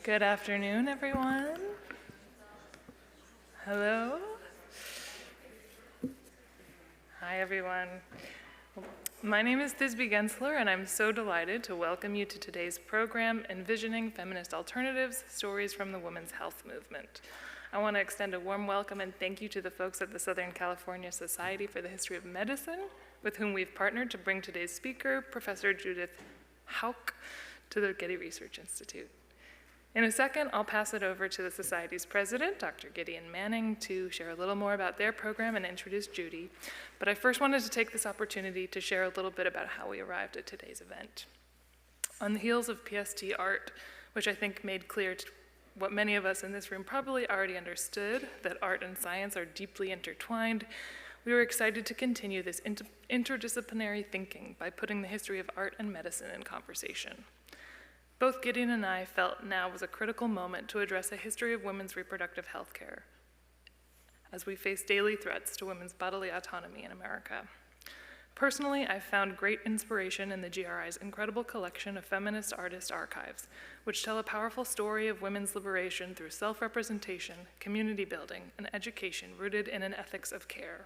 Good afternoon, everyone. Hello. Hi, everyone. My name is Thisbe Gensler, and I'm so delighted to welcome you to today's program, Envisioning Feminist Alternatives, Stories from the Women's Health Movement. I want to extend a warm welcome and thank you to the folks at the Southern California Society for the History of Medicine, with whom we've partnered to bring today's speaker, Professor Judith Houck, to the Getty Research Institute. In a second, I'll pass it over to the Society's president, Dr. Gideon Manning, to share a little more about their program and introduce Judy. But I first wanted to take this opportunity to share a little bit about how we arrived at today's event. On the heels of PST art, which I think made clear what many of us in this room probably already understood, that art and science are deeply intertwined, we were excited to continue this interdisciplinary thinking by putting the history of art and medicine in conversation. Both Gideon and I felt now was a critical moment to address a history of women's reproductive health care as we face daily threats to women's bodily autonomy in America. Personally, I've found great inspiration in the GRI's incredible collection of feminist artist archives, which tell a powerful story of women's liberation through self-representation, community building, and education rooted in an ethics of care.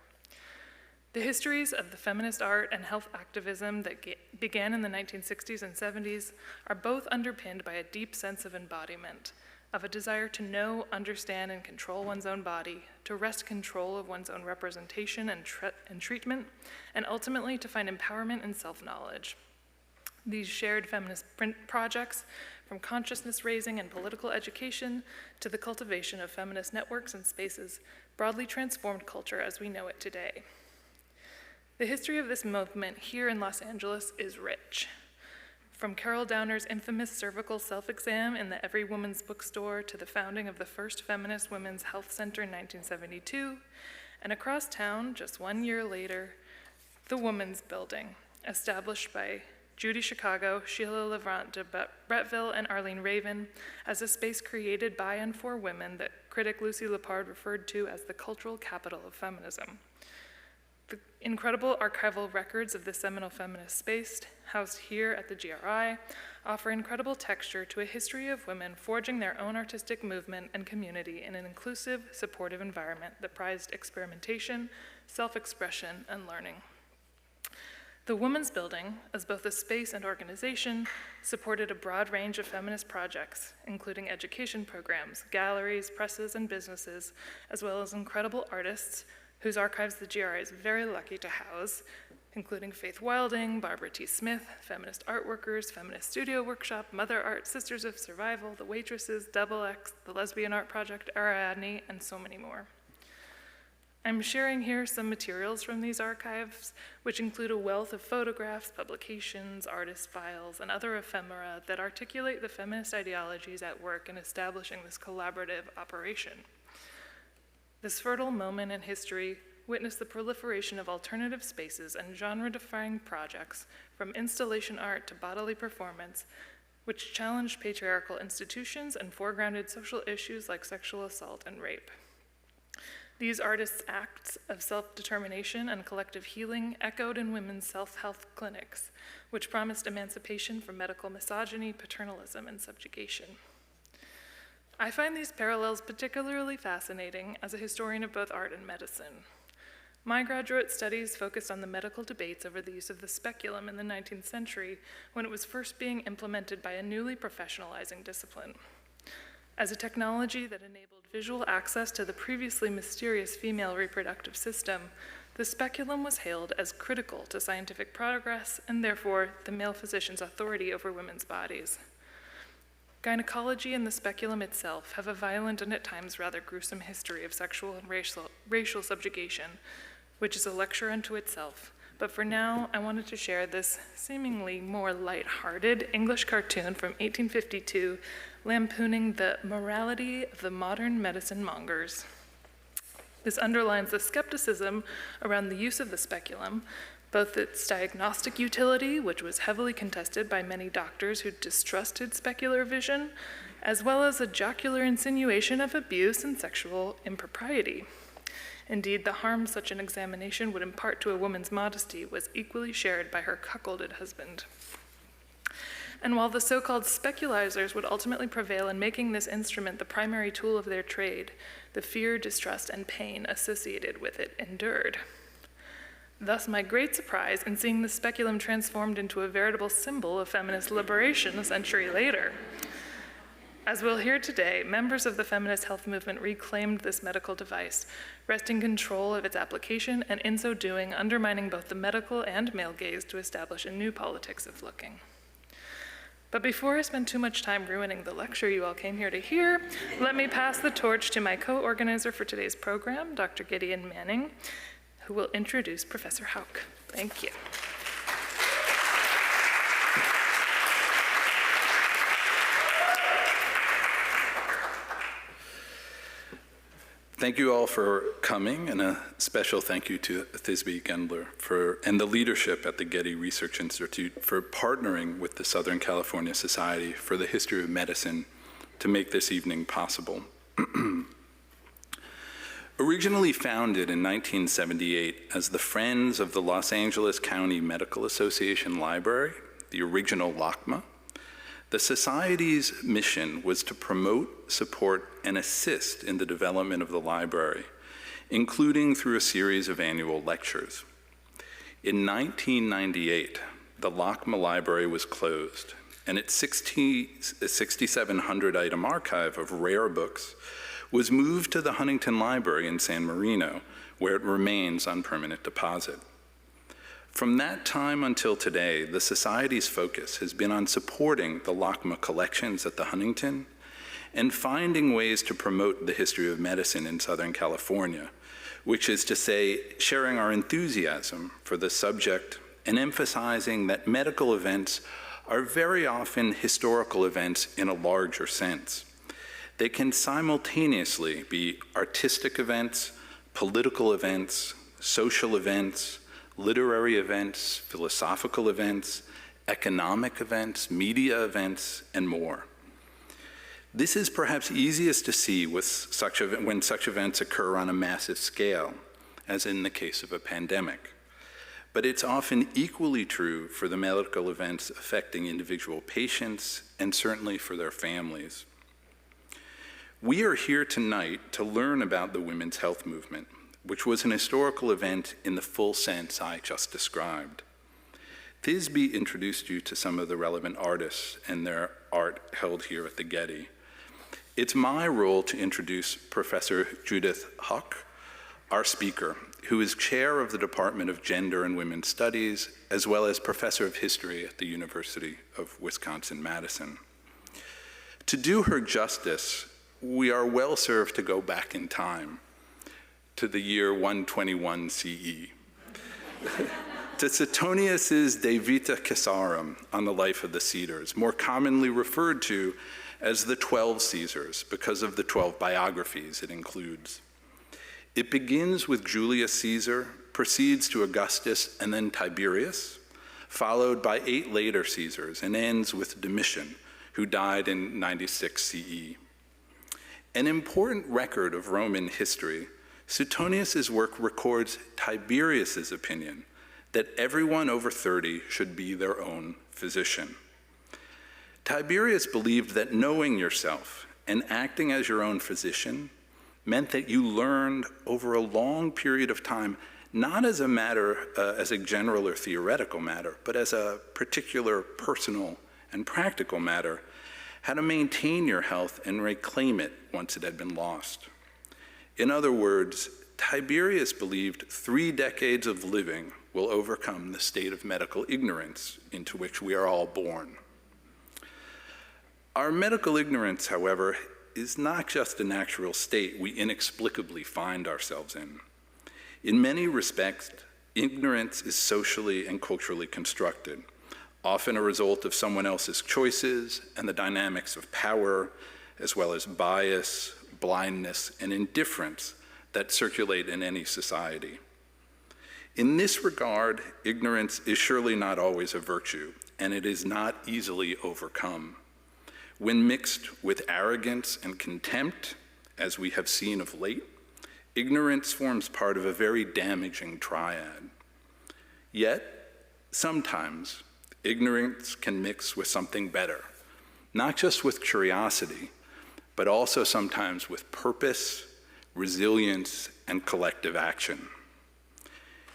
The histories of the feminist art and health activism that began in the 1960s and 70s are both underpinned by a deep sense of embodiment, of a desire to know, understand, and control one's own body, to wrest control of one's own representation and treatment, and ultimately to find empowerment and self-knowledge. These shared feminist projects, from consciousness raising and political education to the cultivation of feminist networks and spaces, broadly transformed culture as we know it today. The history of this movement here in Los Angeles is rich. From Carol Downer's infamous cervical self-exam in the Every Woman's Bookstore to the founding of the first feminist women's health center in 1972, and across town, just 1 year later, the Women's Building, established by Judy Chicago, Sheila Levrant de Bretteville, and Arlene Raven as a space created by and for women that critic Lucy Lepard referred to as the cultural capital of feminism. The incredible archival records of this seminal feminist space, housed here at the GRI, offer incredible texture to a history of women forging their own artistic movement and community in an inclusive, supportive environment that prized experimentation, self-expression, and learning. The Women's Building, as both a space and organization, supported a broad range of feminist projects, including education programs, galleries, presses, and businesses, as well as incredible artists whose archives the GRI is very lucky to house, including Faith Wilding, Barbara T. Smith, Feminist Art Workers, Feminist Studio Workshop, Mother Art, Sisters of Survival, The Waitresses, Double X, the Lesbian Art Project, Ariadne, and so many more. I'm sharing here some materials from these archives, which include a wealth of photographs, publications, artist files, and other ephemera that articulate the feminist ideologies at work in establishing this collaborative operation. This fertile moment in history witnessed the proliferation of alternative spaces and genre-defying projects, from installation art to bodily performance, which challenged patriarchal institutions and foregrounded social issues like sexual assault and rape. These artists' acts of self-determination and collective healing echoed in women's self-health clinics, which promised emancipation from medical misogyny, paternalism, and subjugation. I find these parallels particularly fascinating as a historian of both art and medicine. My graduate studies focused on the medical debates over the use of the speculum in the 19th century when it was first being implemented by a newly professionalizing discipline. As a technology that enabled visual access to the previously mysterious female reproductive system, the speculum was hailed as critical to scientific progress and therefore the male physician's authority over women's bodies. Gynecology and the speculum itself have a violent and at times rather gruesome history of sexual and racial subjugation, which is a lecture unto itself. But for now, I wanted to share this seemingly more light-hearted English cartoon from 1852, lampooning the morality of the modern medicine mongers. This underlines the skepticism around the use of the speculum, both its diagnostic utility, which was heavily contested by many doctors who distrusted specular vision, as well as a jocular insinuation of abuse and sexual impropriety. Indeed, the harm such an examination would impart to a woman's modesty was equally shared by her cuckolded husband. And while the so-called speculizers would ultimately prevail in making this instrument the primary tool of their trade, the fear, distrust, and pain associated with it endured. Thus, my great surprise in seeing the speculum transformed into a veritable symbol of feminist liberation a century later. As we'll hear today, members of the feminist health movement reclaimed this medical device, wresting control of its application, and in so doing, undermining both the medical and male gaze to establish a new politics of looking. But before I spend too much time ruining the lecture you all came here to hear, let me pass the torch to my co-organizer for today's program, Dr. Gideon Manning, who will introduce Professor Houck. Thank you. Thank you all for coming, and a special thank you to Thisbe Gendler and the leadership at the Getty Research Institute for partnering with the Southern California Society for the History of Medicine to make this evening possible. Originally founded in 1978 as the Friends of the Los Angeles County Medical Association Library, the original LACMA, the Society's mission was to promote, support, and assist in the development of the library, including through a series of annual lectures. In 1998, the LACMA library was closed, and its 6,700-item archive of rare books was moved to the Huntington Library in San Marino, where it remains on permanent deposit. From that time until today, the Society's focus has been on supporting the LACMA collections at the Huntington and finding ways to promote the history of medicine in Southern California, which is to say, sharing our enthusiasm for the subject and emphasizing that medical events are very often historical events in a larger sense. They can simultaneously be artistic events, political events, social events, literary events, philosophical events, economic events, media events, and more. This is perhaps easiest to see when such events occur on a massive scale, as in the case of a pandemic. But it's often equally true for the medical events affecting individual patients and certainly for their families. We are here tonight to learn about the women's health movement, which was an historical event in the full sense I just described. Thisbe introduced you to some of the relevant artists and their art held here at the Getty. It's my role to introduce Professor Judith Houck, our speaker, who is chair of the Department of Gender and Women's Studies, as well as professor of history at the University of Wisconsin-Madison. To do her justice, we are well served to go back in time to the year 121 CE, to Suetonius's De Vita Caesarum on the life of the Caesars, more commonly referred to as the 12 Caesars because of the 12 biographies it includes. It begins with Julius Caesar, proceeds to Augustus and then Tiberius, followed by 8 later Caesars, and ends with Domitian, who died in 96 CE. An important record of Roman history, Suetonius's work records Tiberius's opinion that everyone over 30 should be their own physician. Tiberius believed that knowing yourself and acting as your own physician meant that you learned over a long period of time, not as a matter, as a general or theoretical matter, but as a particular personal and practical matter, how to maintain your health and reclaim it once it had been lost. In other words, Tiberius believed 3 decades of living will overcome the state of medical ignorance into which we are all born. Our medical ignorance, however, is not just a natural state we inexplicably find ourselves in. In many respects, ignorance is socially and culturally constructed, often a result of someone else's choices and the dynamics of power, as well as bias, blindness, and indifference that circulate in any society. In this regard, ignorance is surely not always a virtue, and it is not easily overcome. When mixed with arrogance and contempt, as we have seen of late, ignorance forms part of a very damaging triad. Yet, sometimes, ignorance can mix with something better, not just with curiosity, but also sometimes with purpose, resilience, and collective action.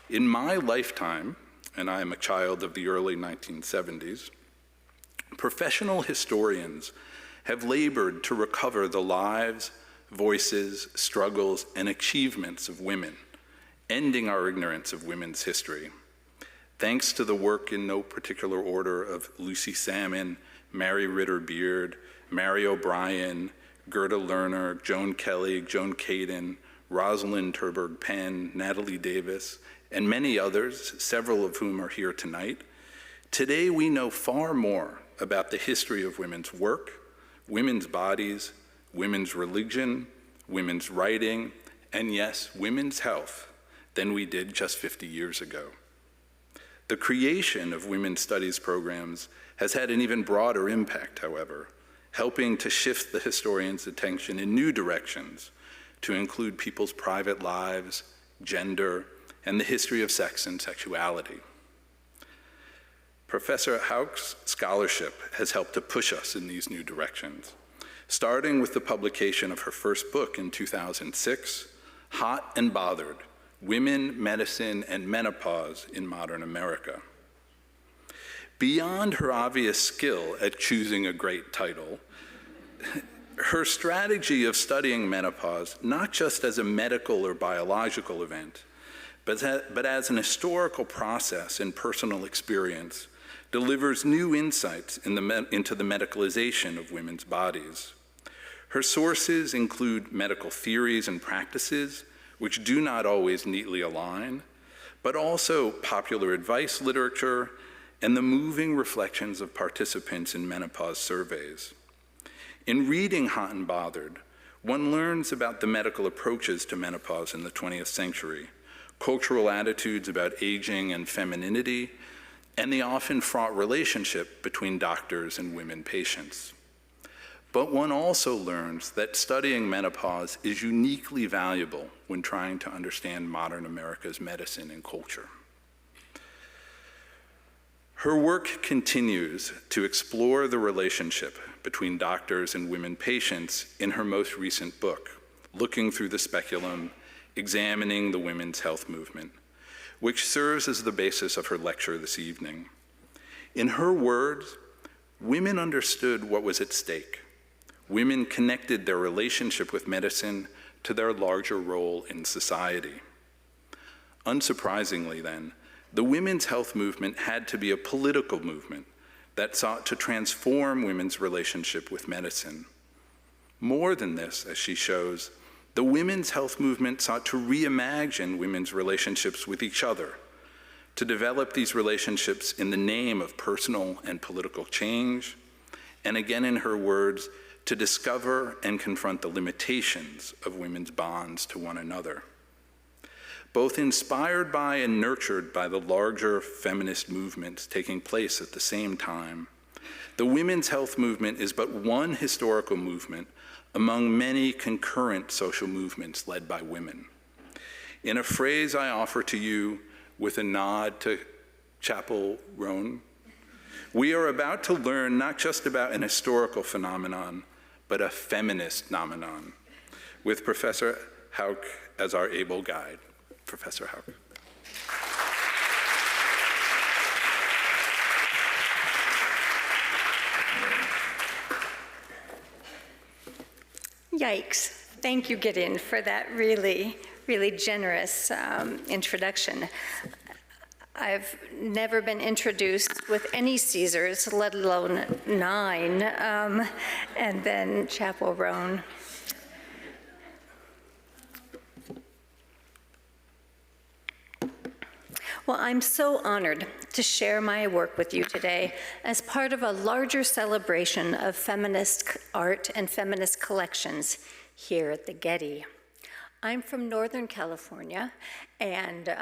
In my lifetime, and I am a child of the early 1970s, professional historians have labored to recover the lives, voices, struggles, and achievements of women, ending our ignorance of women's history. Thanks to the work in no particular order of Lucy Salmon, Mary Ritter Beard, Mary O'Brien, Gerda Lerner, Joan Kelly, Joan Caden, Rosalind Terberg Penn, Natalie Davis, and many others, several of whom are here tonight, today we know far more about the history of women's work, women's bodies, women's religion, women's writing, and yes, women's health than we did just 50 years ago. The creation of women's studies programs has had an even broader impact, however, helping to shift the historian's attention in new directions to include people's private lives, gender, and the history of sex and sexuality. Professor Houck's scholarship has helped to push us in these new directions, starting with the publication of her first book in 2006, Hot and Bothered: Women, Medicine, and Menopause in Modern America. Beyond her obvious skill at choosing a great title, her strategy of studying menopause, not just as a medical or biological event, but as an historical process and personal experience, delivers new insights into the medicalization of women's bodies. Her sources include medical theories and practices, which do not always neatly align, but also popular advice literature and the moving reflections of participants in menopause surveys. In reading Hot and Bothered, one learns about the medical approaches to menopause in the 20th century, cultural attitudes about aging and femininity, and the often fraught relationship between doctors and women patients. But one also learns that studying menopause is uniquely valuable when trying to understand modern America's medicine and culture. Her work continues to explore the relationship between doctors and women patients in her most recent book, Looking Through the Speculum, Examining the Women's Health Movement, which serves as the basis of her lecture this evening. In her words, women understood what was at stake. Women connected their relationship with medicine to their larger role in society. Unsurprisingly, then, the women's health movement had to be a political movement that sought to transform women's relationship with medicine. More than this, as she shows, the women's health movement sought to reimagine women's relationships with each other, to develop these relationships in the name of personal and political change, and again, in her words, to discover and confront the limitations of women's bonds to one another. Both inspired by and nurtured by the larger feminist movements taking place at the same time, the women's health movement is but one historical movement among many concurrent social movements led by women. In a phrase I offer to you with a nod to Chapel Roan, we are about to learn not just about an historical phenomenon, but a feminist phenomenon, with Professor Houck as our able guide. Professor Houck. Yikes. Thank you, Gideon, for that really, really generous introduction. I've never been introduced with any Caesars, let alone 9, and then Chapel Roan. Well, I'm so honored to share my work with you today as part of a larger celebration of feminist art and feminist collections here at the Getty. I'm from Northern California and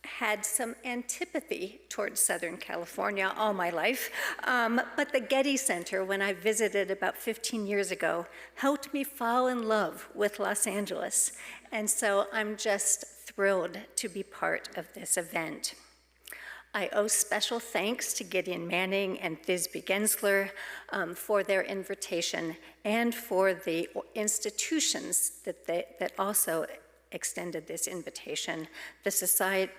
had some antipathy towards Southern California all my life, but the Getty Center, when I visited about 15 years ago, helped me fall in love with Los Angeles, and so I'm just thrilled to be part of this event. I owe special thanks to Gideon Manning and Thisbe Gensler for their invitation and for the institutions that also extended this invitation, the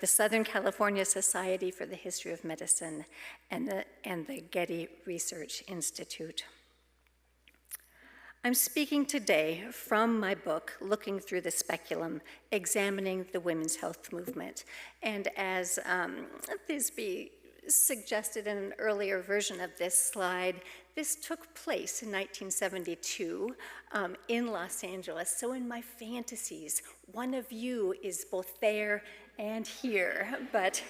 Southern California Society for the History of Medicine and the Getty Research Institute. I'm speaking today from my book, Looking Through the Speculum, Examining the Women's Health Movement. And as Thisbe suggested in an earlier version of this slide, this took place in 1972 in Los Angeles. So in my fantasies, one of you is both there and here, but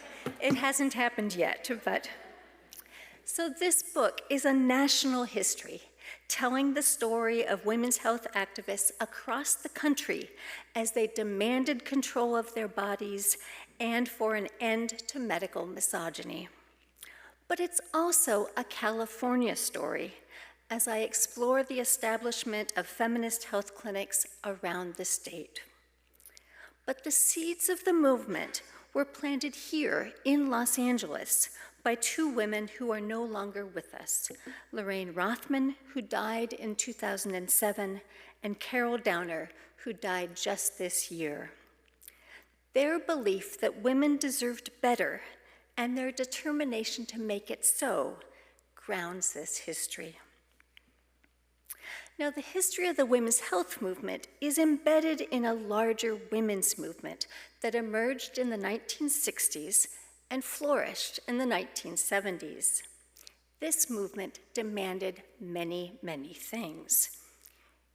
it hasn't happened yet. So this book is a national history, telling the story of women's health activists across the country as they demanded control of their bodies and for an end to medical misogyny. But it's also a California story as I explore the establishment of feminist health clinics around the state. But the seeds of the movement were planted here in Los Angeles by two women who are no longer with us, Lorraine Rothman, who died in 2007, and Carol Downer, who died just this year. Their belief that women deserved better and their determination to make it so grounds this history. Now, the history of the women's health movement is embedded in a larger women's movement that emerged in the 1960s and flourished in the 1970s. This movement demanded many, many things: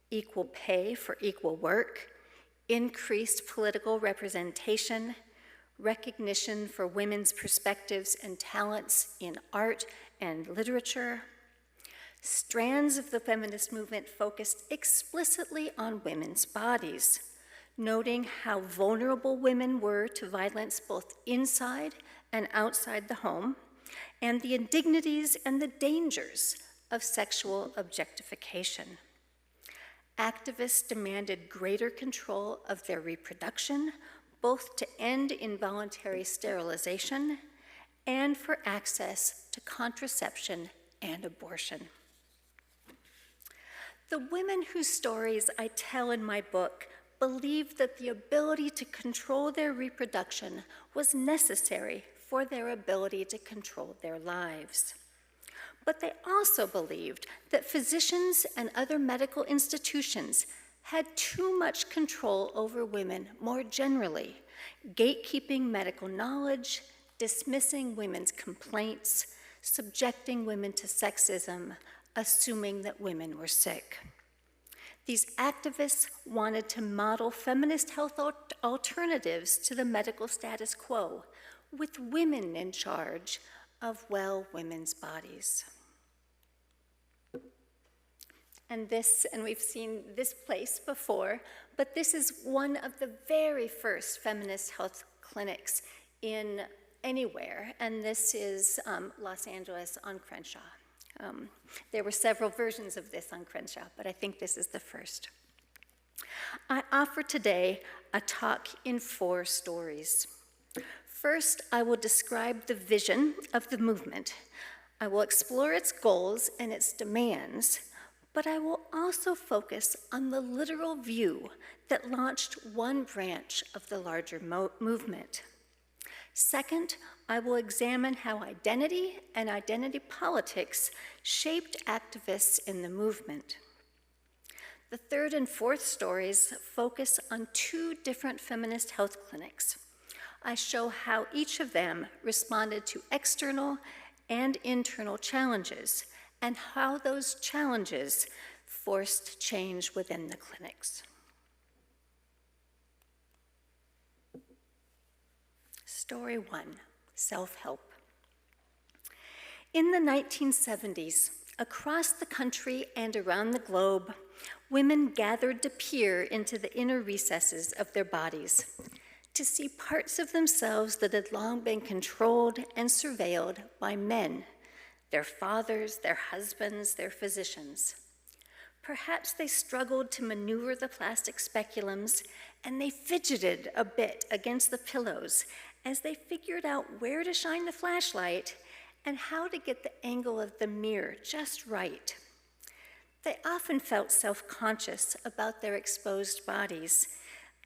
equal pay for equal work, increased political representation, recognition for women's perspectives and talents in art and literature. Strands of the feminist movement focused explicitly on women's bodies, noting how vulnerable women were to violence both inside and outside the home, and the indignities and the dangers of sexual objectification. Activists demanded greater control of their reproduction, both to end involuntary sterilization and for access to contraception and abortion. The women whose stories I tell in my book believed that the ability to control their reproduction was necessary for their ability to control their lives. But they also believed that physicians and other medical institutions had too much control over women more generally, gatekeeping medical knowledge, dismissing women's complaints, subjecting women to sexism, assuming that women were sick. These activists wanted to model feminist health alternatives to the medical status quo, with women in charge of, well, women's bodies. And we've seen this place before, but this is one of the very first feminist health clinics in anywhere, and this is Los Angeles on Crenshaw. There were several versions of this on Crenshaw, but I think this is the first. I offer today a talk in 4 stories. First, I will describe the vision of the movement. I will explore its goals and its demands, but I will also focus on the literal view that launched one branch of the larger movement. Second, I will examine how identity and identity politics shaped activists in the movement. The third and fourth stories focus on 2 different feminist health clinics. I show how each of them responded to external and internal challenges, and how those challenges forced change within the clinics. Story 1, self-help. In the 1970s, across the country and around the globe, women gathered to peer into the inner recesses of their bodies, to see parts of themselves that had long been controlled and surveilled by men, their fathers, their husbands, their physicians. Perhaps they struggled to maneuver the plastic speculums, and they fidgeted a bit against the pillows as they figured out where to shine the flashlight and how to get the angle of the mirror just right. They often felt self-conscious about their exposed bodies,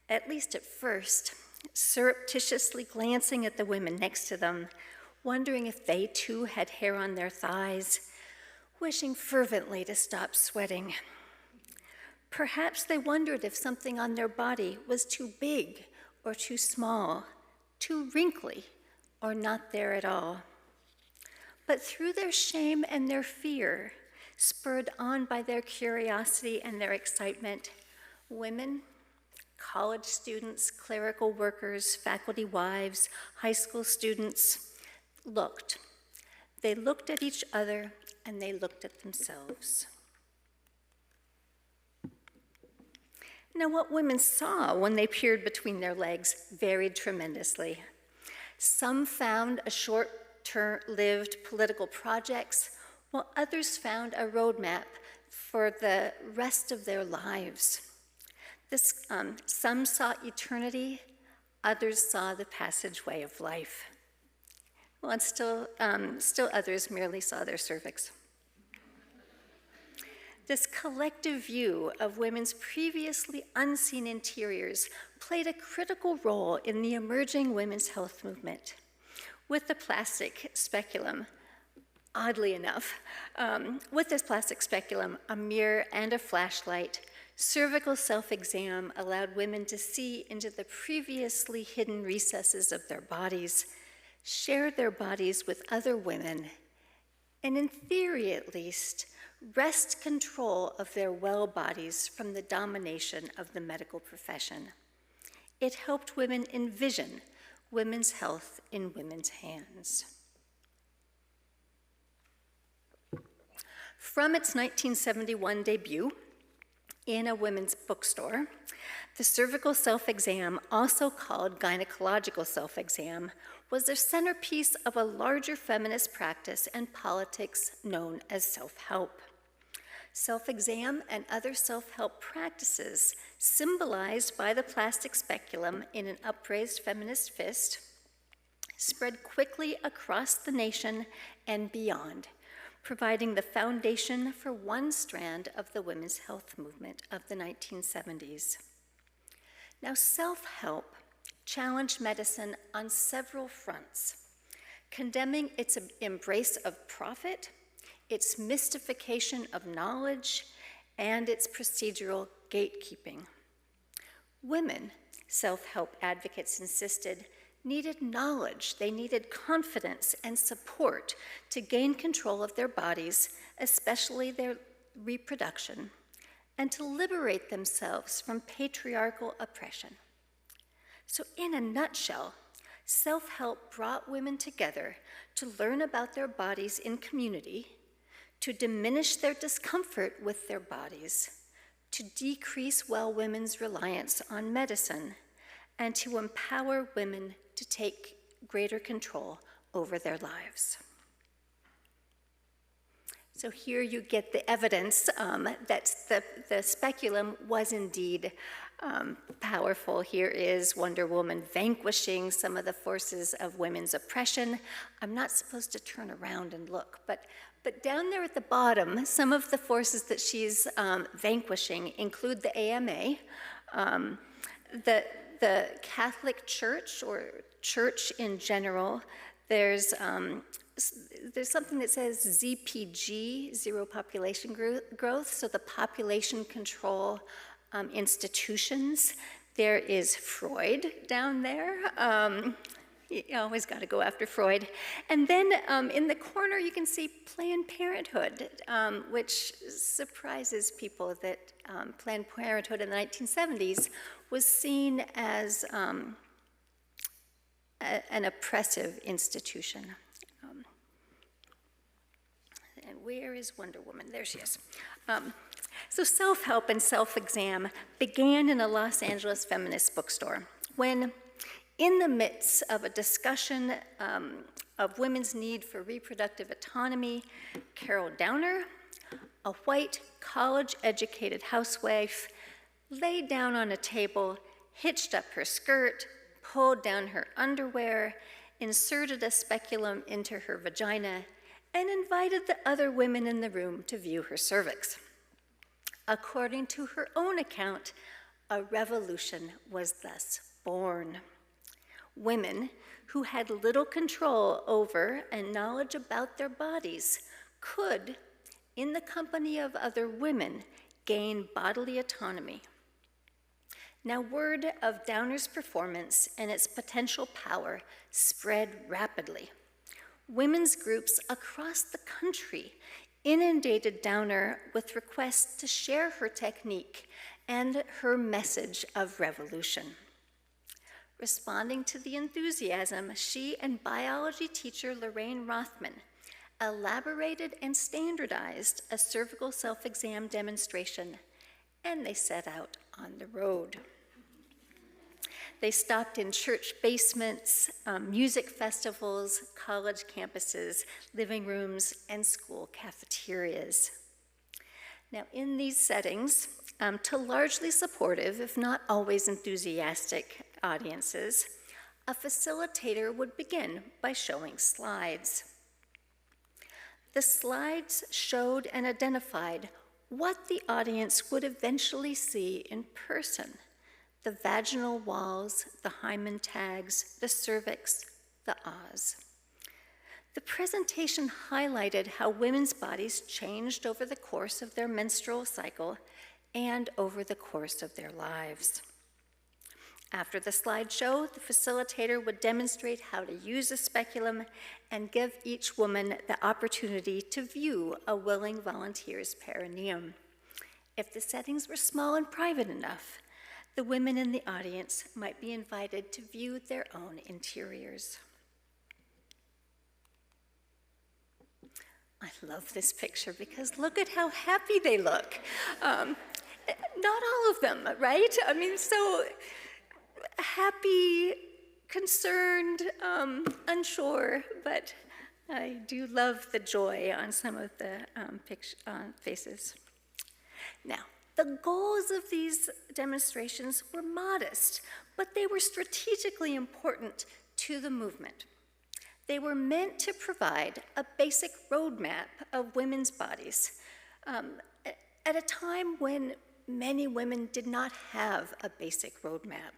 at least at first, surreptitiously glancing at the women next to them, wondering if they too had hair on their thighs, wishing fervently to stop sweating. Perhaps they wondered if something on their body was too big or too small, too wrinkly or not there at all. But through their shame and their fear, spurred on by their curiosity and their excitement, women, college students, clerical workers, faculty wives, high school students looked. They looked at each other and they looked at themselves. Now, what women saw when they peered between their legs varied tremendously. Some found a short-lived political projects, while others found a roadmap for the rest of their lives. Some saw eternity, others saw the passageway of life. Well, and still others merely saw their cervix. This collective view of women's previously unseen interiors played a critical role in the emerging women's health movement. With the plastic speculum, oddly enough, with this plastic speculum, a mirror and a flashlight, cervical self-exam allowed women to see into the previously hidden recesses of their bodies, share their bodies with other women, and in theory at least, wrest control of their well bodies from the domination of the medical profession. It helped women envision women's health in women's hands. From its 1971 debut in a women's bookstore, the cervical self-exam, also called gynecological self-exam, was the centerpiece of a larger feminist practice and politics known as self-help. Self-exam and other self-help practices, symbolized by the plastic speculum in an upraised feminist fist, spread quickly across the nation and beyond, providing the foundation for one strand of the women's health movement of the 1970s. Now, self-help challenged medicine on several fronts, condemning its embrace of profit, its mystification of knowledge, and its procedural gatekeeping. Women, self-help advocates insisted, needed knowledge, they needed confidence and support to gain control of their bodies, especially their reproduction, and to liberate themselves from patriarchal oppression. So in a nutshell, self-help brought women together to learn about their bodies in community, to diminish their discomfort with their bodies, to decrease well women's reliance on medicine, and to empower women to take greater control over their lives. So here you get the evidence that the speculum was indeed powerful. Here is Wonder Woman vanquishing some of the forces of women's oppression. I'm not supposed to turn around and look, but down there at the bottom, some of the forces that she's vanquishing include the AMA, the Catholic Church, or church in general. There's something that says ZPG, zero population growth, so the population control institutions. There is Freud down there. You always got to go after Freud. And then in the corner, you can see Planned Parenthood, which surprises people that Planned Parenthood in the 1970s was seen as an oppressive institution. And where is Wonder Woman? There she is. So self-help and self-exam began in a Los Angeles feminist bookstore when, in the midst of a discussion of women's need for reproductive autonomy, Carol Downer, a white, college-educated housewife, laid down on a table, hitched up her skirt, pulled down her underwear, inserted a speculum into her vagina, and invited the other women in the room to view her cervix. According to her own account, a revolution was thus born. Women who had little control over and knowledge about their bodies could, in the company of other women, gain bodily autonomy. Now, word of Downer's performance and its potential power spread rapidly. Women's groups across the country inundated Downer with requests to share her technique and her message of revolution. Responding to the enthusiasm, she and biology teacher Lorraine Rothman elaborated and standardized a cervical self-exam demonstration, and they set out on the road. They stopped in church basements, music festivals, college campuses, living rooms, and school cafeterias. Now, in these settings, to largely supportive, if not always enthusiastic audiences, a facilitator would begin by showing slides. The slides showed and identified what the audience would eventually see in person: the vaginal walls, the hymen tags, the cervix, the Oz. The presentation highlighted how women's bodies changed over the course of their menstrual cycle and over the course of their lives. After the slideshow, the facilitator would demonstrate how to use a speculum and give each woman the opportunity to view a willing volunteer's perineum. If the settings were small and private enough, the women in the audience might be invited to view their own interiors. I love this picture because look at how happy they look. Not all of them, right? I mean, so happy, concerned, unsure, but I do love the joy on some of the faces. Now, the goals of these demonstrations were modest, but they were strategically important to the movement. They were meant to provide a basic roadmap of women's bodies at a time when many women did not have a basic roadmap.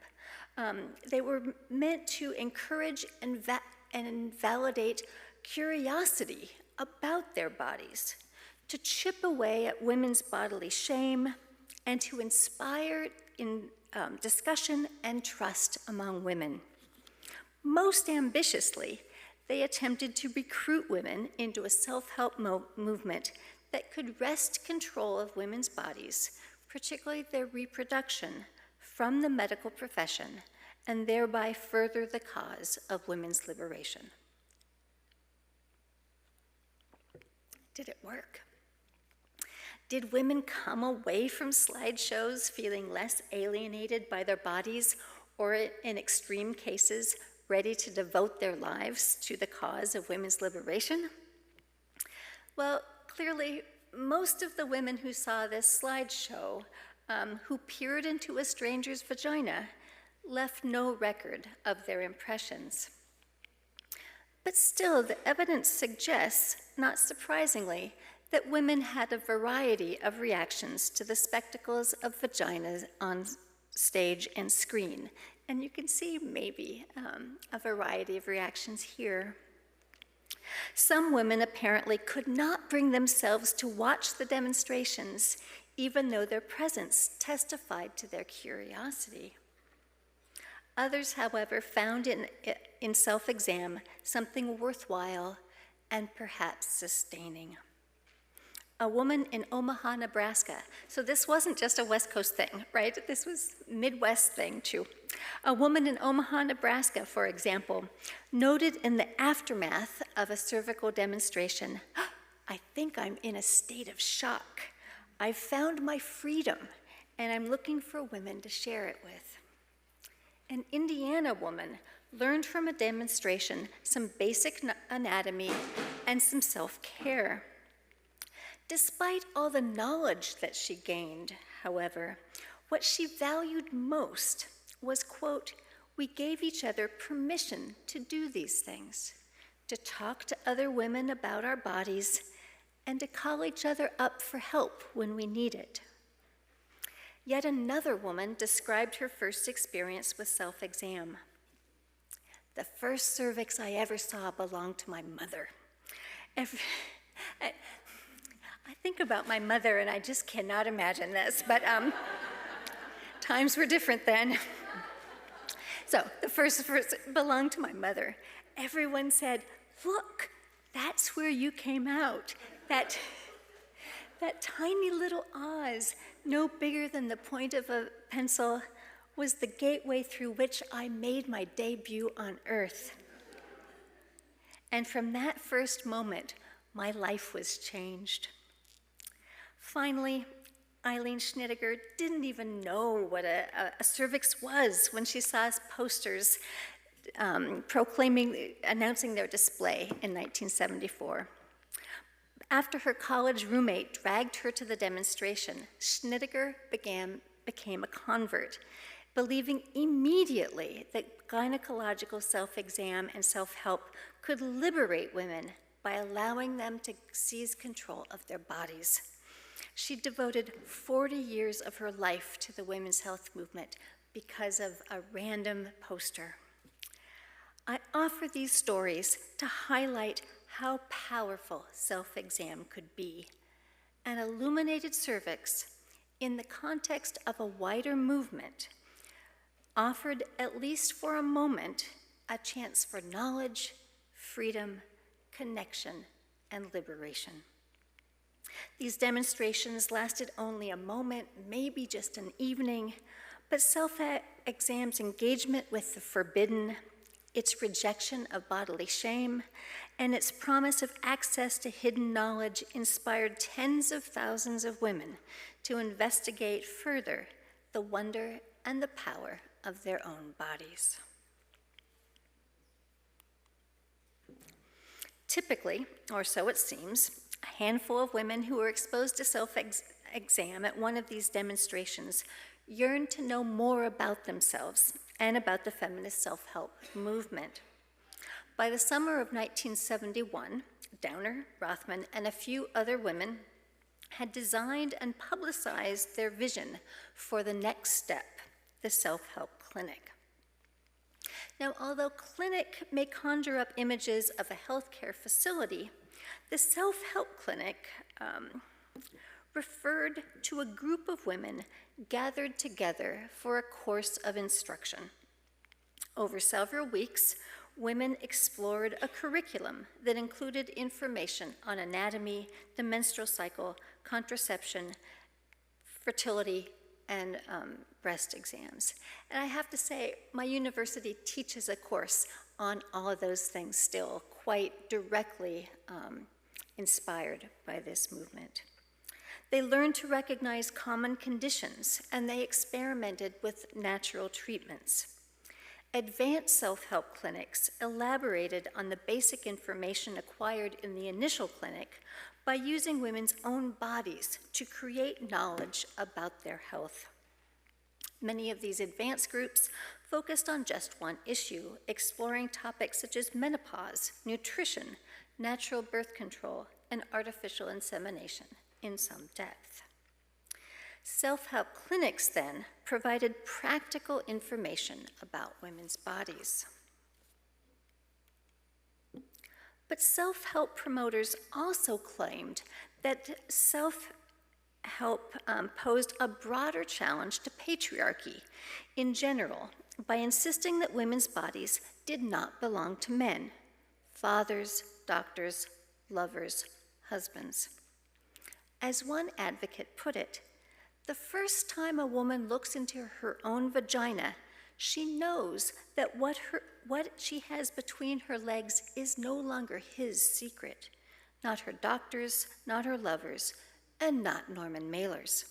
They were meant to encourage and validate curiosity about their bodies, to chip away at women's bodily shame, and to inspire discussion and trust among women. Most ambitiously, they attempted to recruit women into a self-help movement that could wrest control of women's bodies, particularly their reproduction, from the medical profession, and thereby further the cause of women's liberation. Did it work? Did women come away from slideshows feeling less alienated by their bodies, or in extreme cases, ready to devote their lives to the cause of women's liberation? Well, clearly, most of the women who saw this slideshow, who peered into a stranger's vagina, left no record of their impressions. But still, the evidence suggests, not surprisingly, that women had a variety of reactions to the spectacles of vaginas on stage and screen. And you can see maybe a variety of reactions here. Some women apparently could not bring themselves to watch the demonstrations, even though their presence testified to their curiosity. Others, however, found in self-exam something worthwhile and perhaps sustaining. A woman in Omaha, Nebraska. So this wasn't just a West Coast thing, right? This was Midwest thing too. A woman in Omaha, Nebraska, for example, noted in the aftermath of a cervical demonstration, "I think I'm in a state of shock. I've found my freedom, and I'm looking for women to share it with." An Indiana woman learned from a demonstration some basic anatomy and some self-care. Despite all the knowledge that she gained, however, what she valued most was, quote, we gave each other permission to do these things, to talk to other women about our bodies, and to call each other up for help when we need it. Yet another woman described her first experience with self-exam. The first cervix I ever saw belonged to my mother. I think about my mother and I just cannot imagine this, but times were different then. So the first belonged to my mother. Everyone said, "Look, that's where you came out. That tiny little Oz, no bigger than the point of a pencil, was the gateway through which I made my debut on Earth." And from that first moment, my life was changed. Finally, Eileen Schnittiger didn't even know what a cervix was when she saw posters announcing their display in 1974. After her college roommate dragged her to the demonstration, Schnittiger became a convert, believing immediately that gynecological self-exam and self-help could liberate women by allowing them to seize control of their bodies. She devoted 40 years of her life to the women's health movement because of a random poster. I offer these stories to highlight how powerful self-exam could be. An illuminated cervix, in the context of a wider movement, offered, at least for a moment, a chance for knowledge, freedom, connection, and liberation. These demonstrations lasted only a moment, maybe just an evening, but self-exam's engagement with the forbidden, its rejection of bodily shame, and its promise of access to hidden knowledge inspired tens of thousands of women to investigate further the wonder and the power of their own bodies. Typically, or so it seems, a handful of women who were exposed to self-exam at one of these demonstrations yearned to know more about themselves and about the feminist self-help movement. By the summer of 1971, Downer, Rothman, and a few other women had designed and publicized their vision for the next step, the self-help clinic. Now, although clinic may conjure up images of a healthcare facility, the self-help clinic referred to a group of women gathered together for a course of instruction. Over several weeks, women explored a curriculum that included information on anatomy, the menstrual cycle, contraception, fertility, and breast exams. And I have to say, my university teaches a course on all of those things still, quite directly inspired by this movement. They learned to recognize common conditions, and they experimented with natural treatments. Advanced self-help clinics elaborated on the basic information acquired in the initial clinic by using women's own bodies to create knowledge about their health. Many of these advanced groups focused on just one issue, exploring topics such as menopause, nutrition, natural birth control, and artificial insemination in some depth. Self-help clinics then provided practical information about women's bodies. But self-help promoters also claimed that self-help posed a broader challenge to patriarchy in general by insisting that women's bodies did not belong to men, fathers, doctors, lovers, husbands. As one advocate put it, the first time a woman looks into her own vagina, she knows that what she has between her legs is no longer his secret, not her doctor's, not her lover's, and not Norman Mailer's.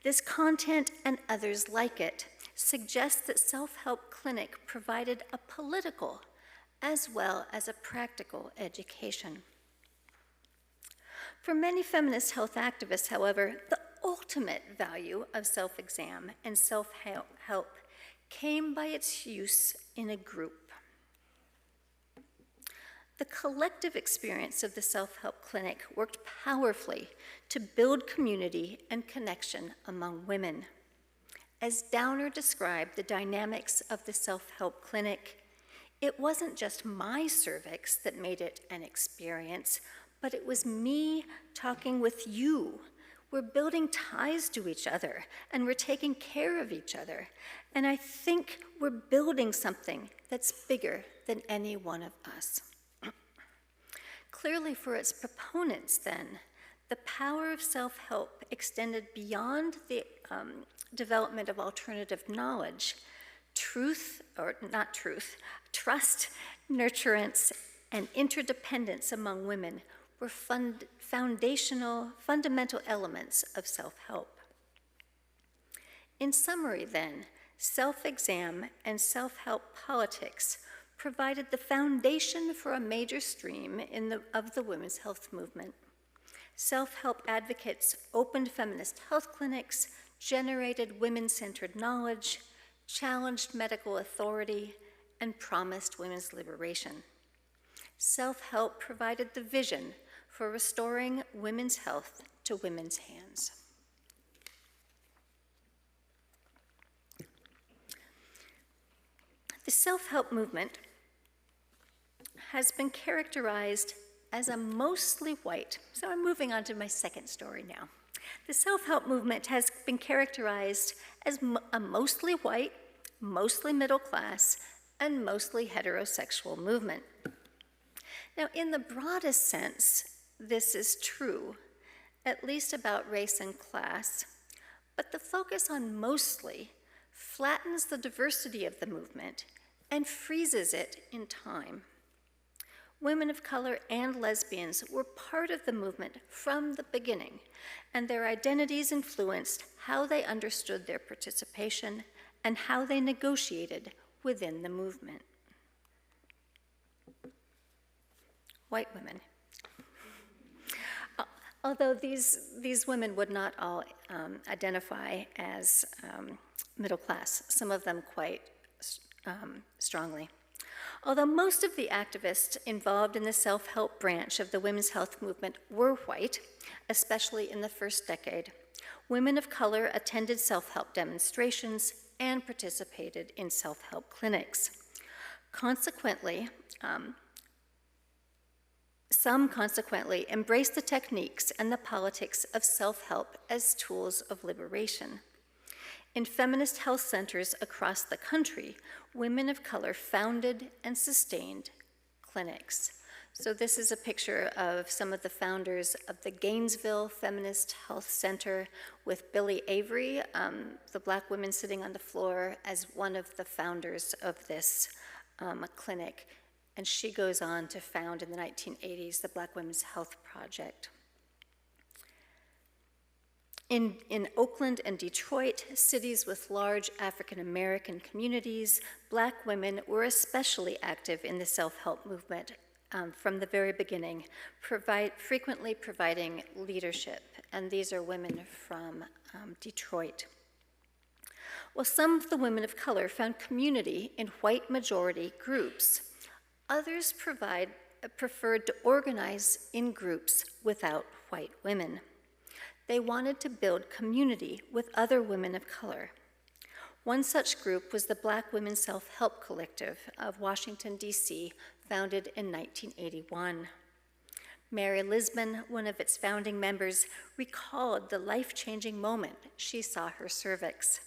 This content and others like it suggest that self-help clinic provided a political as well as a practical education. For many feminist health activists, however, the ultimate value of self-exam and self-help came by its use in a group. The collective experience of the self-help clinic worked powerfully to build community and connection among women. As Downer described the dynamics of the self-help clinic, it wasn't just my cervix that made it an experience, but it was me talking with you. We're building ties to each other, and we're taking care of each other. And I think we're building something that's bigger than any one of us. Clearly, for its proponents, then, the power of self-help extended beyond the development of alternative knowledge. Trust, nurturance, and interdependence among women were fundamental elements of self-help. In summary, then, self-exam and self-help politics provided the foundation for a major stream of the women's health movement. Self-help advocates opened feminist health clinics, generated women-centered knowledge, challenged medical authority, and promised women's liberation. Self-help provided the vision for restoring women's health to women's hands. The self-help movement has been characterized as a mostly white, so I'm moving on to my second story now. The self-help movement has been characterized as a mostly white, mostly middle class, and mostly heterosexual movement. Now, in the broadest sense, this is true, at least about race and class, but the focus on mostly flattens the diversity of the movement and freezes it in time. Women of color and lesbians were part of the movement from the beginning, and their identities influenced how they understood their participation and how they negotiated within the movement. White women. Although these women would not all identify as middle class, some of them quite strongly. Although most of the activists involved in the self-help branch of the women's health movement were white, especially in the first decade, women of color attended self-help demonstrations and participated in self-help clinics. Consequently, some consequently embraced the techniques and the politics of self-help as tools of liberation. In feminist health centers across the country, women of color founded and sustained clinics. So this is a picture of some of the founders of the Gainesville Feminist Health Center with Billie Avery, the black woman sitting on the floor, as one of the founders of this clinic. And she goes on to found in the 1980s the Black Women's Health Project. In Oakland and Detroit, cities with large African-American communities, black women were especially active in the self-help movement from the very beginning, frequently providing leadership. And these are women from Detroit. Well, some of the women of color found community in white majority groups. Others preferred to organize in groups without white women. They wanted to build community with other women of color. One such group was the Black Women's Self-Help Collective of Washington, D.C., founded in 1981. Mary Lisbon, one of its founding members, recalled the life-changing moment she saw her cervix.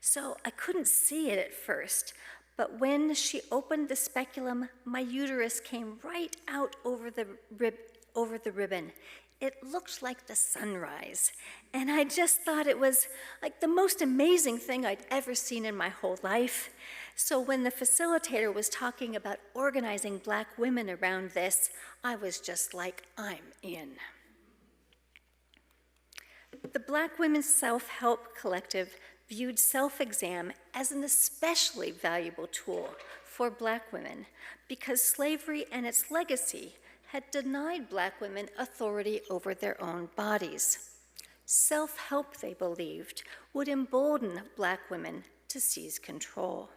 So I couldn't see it at first, but when she opened the speculum, my uterus came right out over the ribbon. It looked like the sunrise, and I just thought it was like the most amazing thing I'd ever seen in my whole life. So when the facilitator was talking about organizing black women around this, I was just like, I'm in. The Black Women's Self-Help Collective viewed self-exam as an especially valuable tool for black women because slavery and its legacy had denied black women authority over their own bodies. Self-help, they believed, would embolden black women to seize control.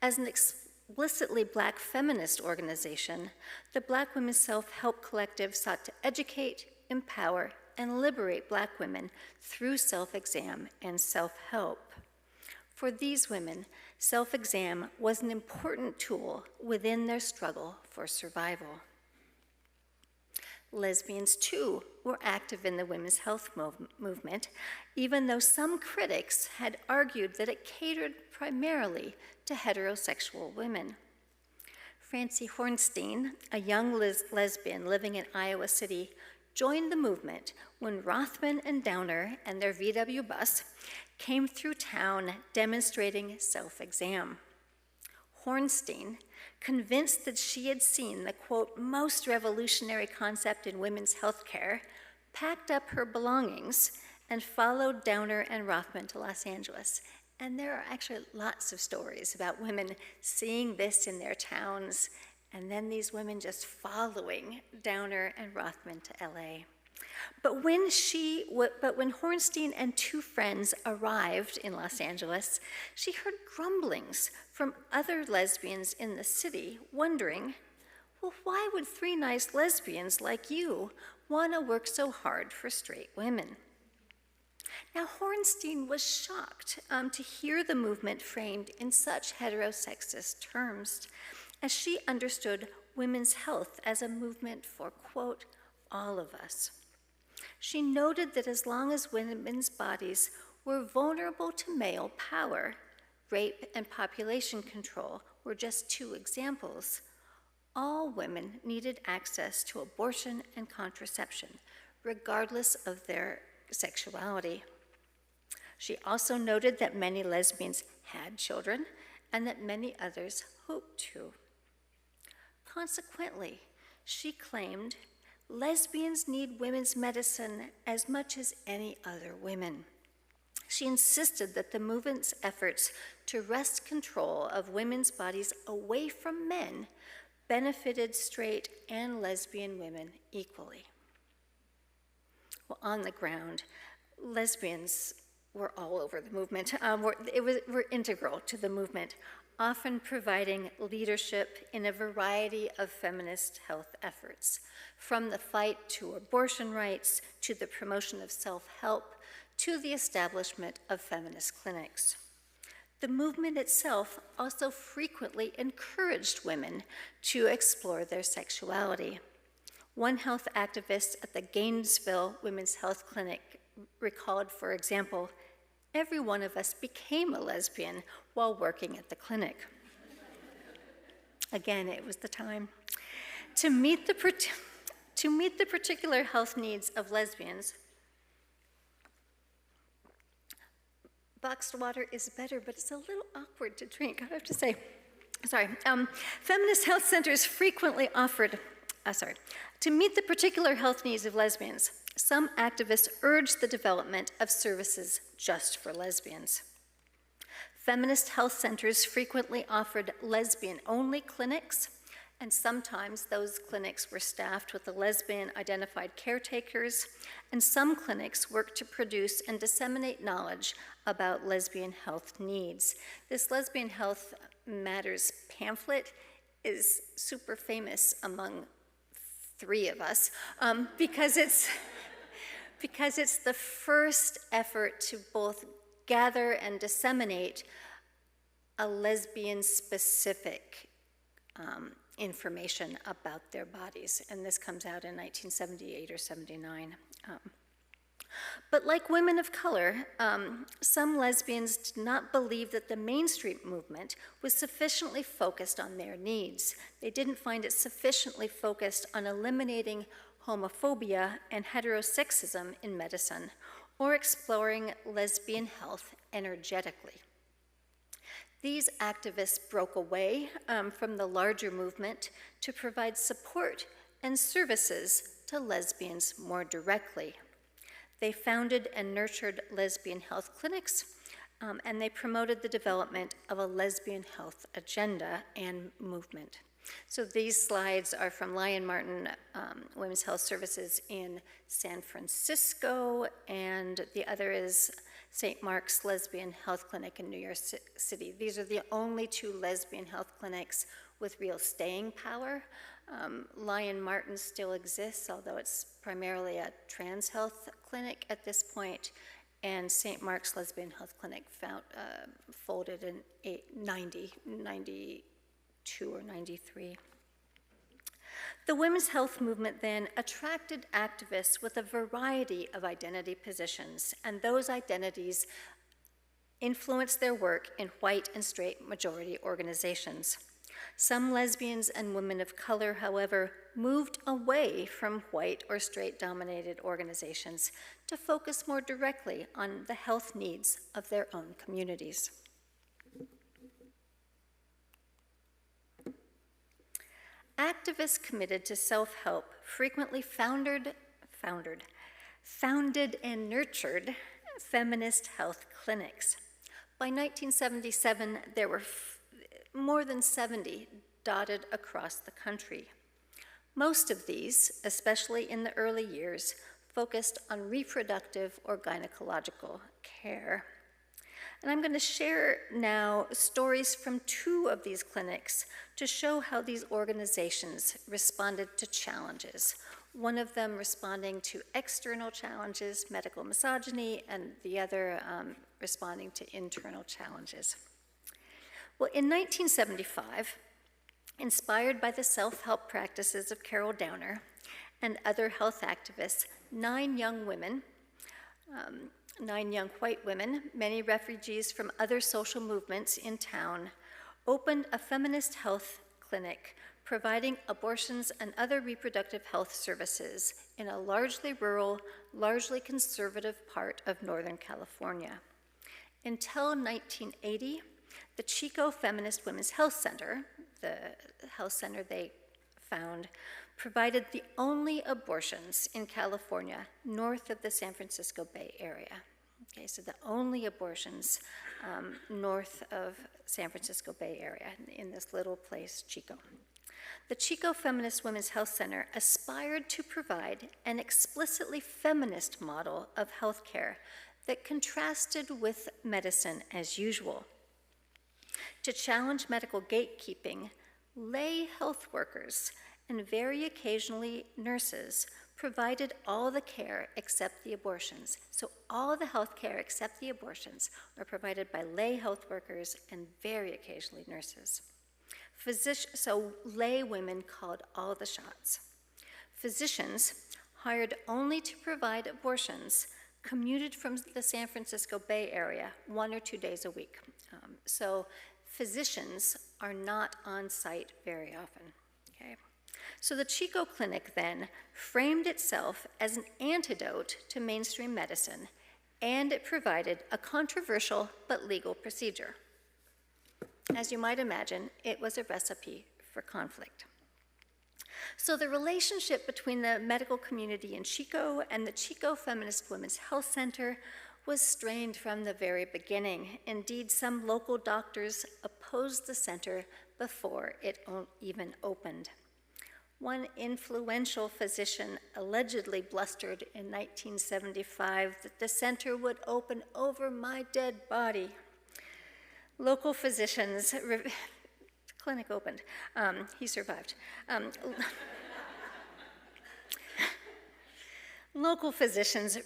As an explicitly Black feminist organization, the Black Women's Self-Help Collective sought to educate, empower, and liberate Black women through self-exam and self-help. For these women, self-exam was an important tool within their struggle for survival. Lesbians, too, were active in the women's health movement, even though some critics had argued that it catered primarily to heterosexual women. Francie Hornstein, a young lesbian living in Iowa City, joined the movement when Rothman and Downer and their VW bus came through town demonstrating self-exam. Hornstein, convinced that she had seen the, quote, most revolutionary concept in women's health care, packed up her belongings and followed Downer and Rothman to Los Angeles. And there are actually lots of stories about women seeing this in their towns, and then these women just following Downer and Rothman to LA. But when Hornstein and two friends arrived in Los Angeles, she heard grumblings from other lesbians in the city, wondering, well, why would three nice lesbians like you want to work so hard for straight women? Now, Hornstein was shocked to hear the movement framed in such heterosexist terms, as she understood women's health as a movement for, quote, all of us. She noted that as long as women's bodies were vulnerable to male power, rape and population control were just two examples. All women needed access to abortion and contraception, regardless of their sexuality. She also noted that many lesbians had children and that many others hoped to. Consequently, she claimed, lesbians need women's medicine as much as any other women. She insisted that the movement's efforts to wrest control of women's bodies away from men benefited straight and lesbian women equally. Well, on the ground, lesbians were all over the movement, were integral to the movement, often providing leadership in a variety of feminist health efforts, from the fight to abortion rights, to the promotion of self-help, to the establishment of feminist clinics. The movement itself also frequently encouraged women to explore their sexuality. One health activist at the Gainesville Women's Health Clinic recalled, for example, every one of us became a lesbian while working at the clinic. Again, it was the time. To meet the particular health needs of lesbians, boxed water is better, but it's a little awkward to drink, I have to say. Sorry. Feminist health centers frequently offered, to meet the particular health needs of lesbians, some activists urged the development of services just for lesbians. Feminist health centers frequently offered lesbian-only clinics, and sometimes those clinics were staffed with the lesbian-identified caretakers, and some clinics worked to produce and disseminate knowledge about lesbian health needs. This Lesbian Health Matters pamphlet is super famous among three of us because it's the first effort to both gather and disseminate a lesbian-specific information about their bodies, and this comes out in 1978 or 79. But like women of color, some lesbians did not believe that the mainstream movement was sufficiently focused on their needs. They didn't find it sufficiently focused on eliminating homophobia and heterosexism in medicine, or exploring lesbian health energetically. These activists broke away from the larger movement to provide support and services to lesbians more directly. They founded and nurtured lesbian health clinics, and they promoted the development of a lesbian health agenda and movement. So these slides are from Lyon Martin Women's Health Services in San Francisco, and the other is St. Mark's Lesbian Health Clinic in New York City. These are the only 2 lesbian health clinics with real staying power. Lyon Martin still exists, although it's primarily a trans health clinic at this point, and St. Mark's Lesbian Health Clinic folded in 92 or 93. The women's health movement then attracted activists with a variety of identity positions, and those identities influenced their work in white and straight majority organizations. Some lesbians and women of color, however, moved away from white or straight-dominated organizations to focus more directly on the health needs of their own communities. Activists committed to self-help frequently founded and nurtured feminist health clinics. By 1977, there were more than 70 dotted across the country. Most of these, especially in the early years, focused on reproductive or gynecological care. And I'm going to share now stories from 2 of these clinics to show how these organizations responded to challenges. One of them responding to external challenges, medical misogyny, and the other responding to internal challenges. Well, in 1975, inspired by the self-help practices of Carol Downer and other health activists, 9 young white women, many refugees from other social movements in town, opened a feminist health clinic providing abortions and other reproductive health services in a largely rural, largely conservative part of Northern California. Until 1980, the Chico Feminist Women's Health Center, the health center they found, provided the only abortions in California north of the San Francisco Bay Area. Okay, so the only abortions north of San Francisco Bay Area in this little place, Chico. The Chico Feminist Women's Health Center aspired to provide an explicitly feminist model of healthcare that contrasted with medicine as usual. To challenge medical gatekeeping, lay health workers and very occasionally nurses provided all the care except the abortions. So all the health care except the abortions are provided by lay health workers and very occasionally nurses. So lay women called all the shots. Physicians, hired only to provide abortions, commuted from the San Francisco Bay Area 1 or 2 days a week. So physicians are not on site very often, okay? So the Chico Clinic then framed itself as an antidote to mainstream medicine, and it provided a controversial but legal procedure. As you might imagine, it was a recipe for conflict. So the relationship between the medical community in Chico and the Chico Feminist Women's Health Center was strained from the very beginning. Indeed, some local doctors opposed the center before it even opened. One influential physician allegedly blustered in 1975 that the center would open over my dead body. Local physicians, clinic opened, he survived. Local physicians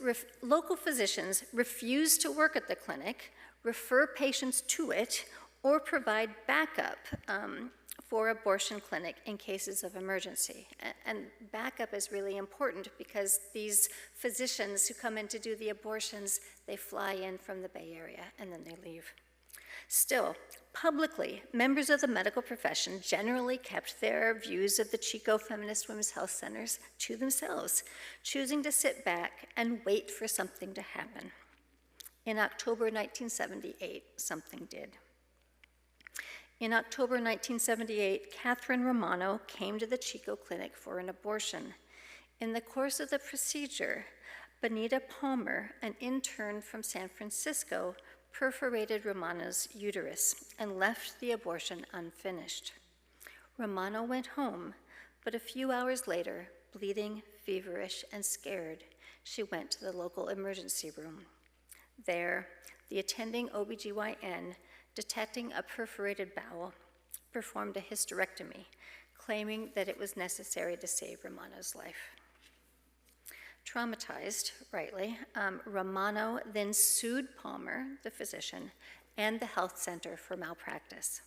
refuse to work at the clinic, refer patients to it, or provide backup for abortion clinic in cases of emergency. And backup is really important because these physicians who come in to do the abortions, they fly in from the Bay Area and then they leave. Still, publicly, members of the medical profession generally kept their views of the Chico Feminist Women's Health Centers to themselves, choosing to sit back and wait for something to happen. In October 1978, something did. In October 1978, Catherine Romano came to the Chico Clinic for an abortion. In the course of the procedure, Benita Palmer, an intern from San Francisco, perforated Romano's uterus and left the abortion unfinished. Romano went home, but a few hours later, bleeding, feverish, and scared, she went to the local emergency room. There, the attending OBGYN, detecting a perforated bowel, performed a hysterectomy, claiming that it was necessary to save Romano's life. Traumatized, rightly, Romano then sued Palmer, the physician, and the health center for malpractice.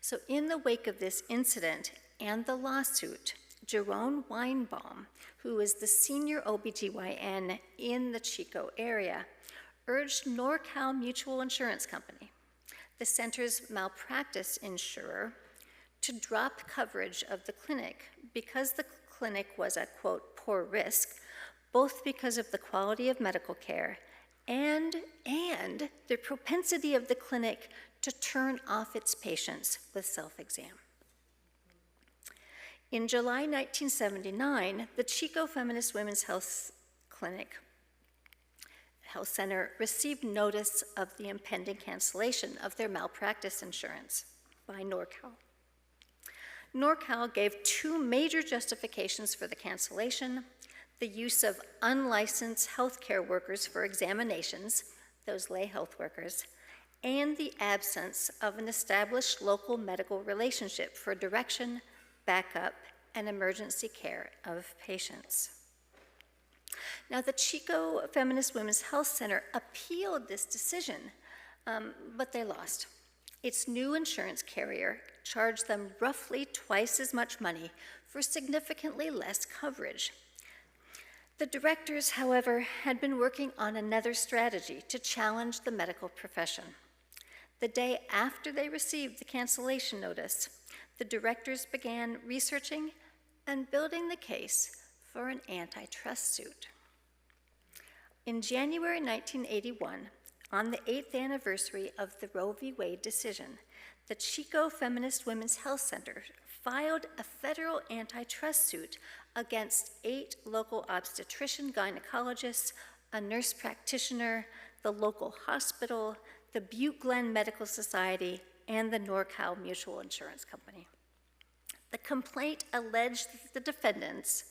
So in the wake of this incident and the lawsuit, Jerome Weinbaum, who is the senior OBGYN in the Chico area, urged NorCal Mutual Insurance Company, the center's malpractice insurer, to drop coverage of the clinic because the clinic was at, quote, poor risk, both because of the quality of medical care and the propensity of the clinic to turn off its patients with self-exam. In July 1979, the Chico Feminist Women's Health Center received notice of the impending cancellation of their malpractice insurance by NorCal. NorCal gave two major justifications for the cancellation: the use of unlicensed healthcare workers for examinations, those lay health workers, and the absence of an established local medical relationship for direction, backup, and emergency care of patients. Now, the Chico Feminist Women's Health Center appealed this decision, but they lost. Its new insurance carrier charged them roughly twice as much money for significantly less coverage. The directors, however, had been working on another strategy to challenge the medical profession. The day after they received the cancellation notice, the directors began researching and building the case for an antitrust suit. In January 1981, on the 8th anniversary of the Roe v. Wade decision, the Chico Feminist Women's Health Center filed a federal antitrust suit against 8 local obstetrician gynecologists, a nurse practitioner, the local hospital, the Butte Glen Medical Society, and the NorCal Mutual Insurance Company. The complaint alleged that the defendants,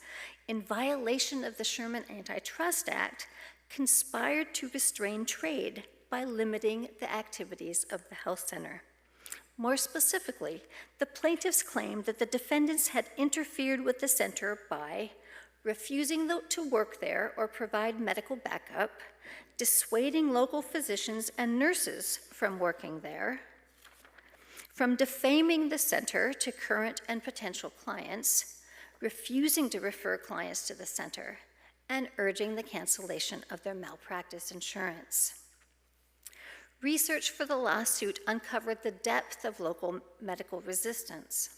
in violation of the Sherman Antitrust Act, conspired to restrain trade by limiting the activities of the health center. More specifically, the plaintiffs claimed that the defendants had interfered with the center by refusing to work there or provide medical backup, dissuading local physicians and nurses from working there, from defaming the center to current and potential clients, refusing to refer clients to the center, and urging the cancellation of their malpractice insurance. Research for the lawsuit uncovered the depth of local medical resistance.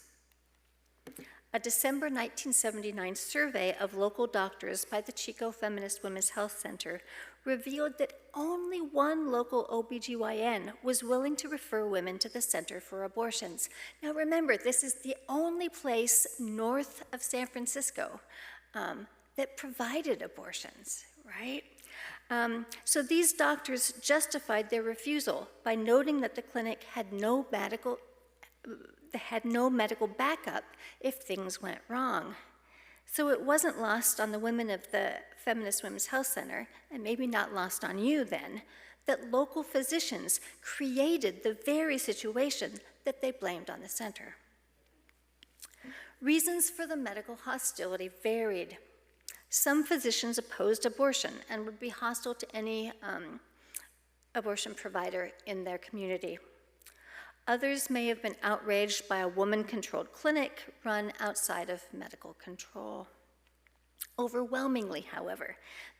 A December 1979 survey of local doctors by the Chico Feminist Women's Health Center revealed that only one local OBGYN was willing to refer women to the center for abortions. Now remember, this is the only place north of San Francisco that provided abortions, right? So these doctors justified their refusal by noting that the clinic had no medical backup if things went wrong. So it wasn't lost on the women of the Feminist Women's Health Center, and maybe not lost on you then, that local physicians created the very situation that they blamed on the center. Reasons for the medical hostility varied. Some physicians opposed abortion and would be hostile to any abortion provider in their community. Others may have been outraged by a woman-controlled clinic run outside of medical control. Overwhelmingly, however,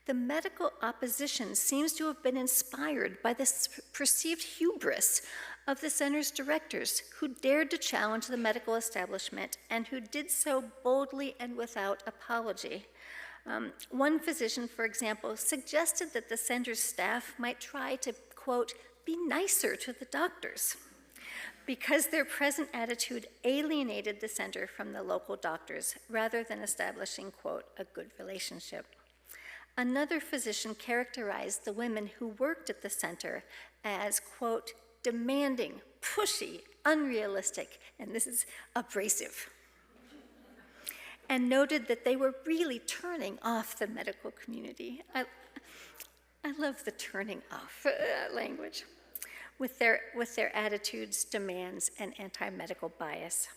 the medical opposition seems to have been inspired by the perceived hubris of the center's directors, who dared to challenge the medical establishment and who did so boldly and without apology. One physician, for example, suggested that the center's staff might try to, quote, be nicer to the doctors, because their present attitude alienated the center from the local doctors rather than establishing, quote, a good relationship. Another physician characterized the women who worked at the center as, quote, demanding, pushy, unrealistic, and this is abrasive, and noted that they were really turning off the medical community. I love the turning off language, with their attitudes, demands, and anti-medical bias.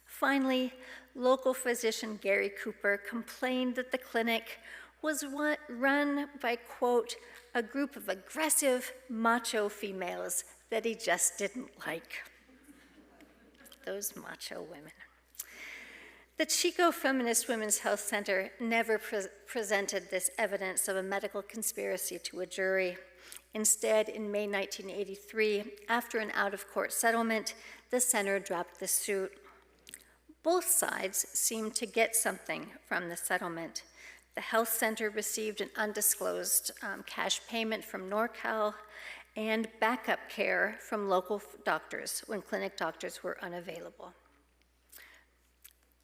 Finally, local physician Gary Cooper complained that the clinic was run by, quote, a group of aggressive, macho females that he just didn't like. Those macho women. The Chico Feminist Women's Health Center never presented this evidence of a medical conspiracy to a jury. Instead, in May 1983, after an out-of-court settlement, the center dropped the suit. Both sides seemed to get something from the settlement. The health center received an undisclosed cash payment from NorCal and backup care from local doctors when clinic doctors were unavailable.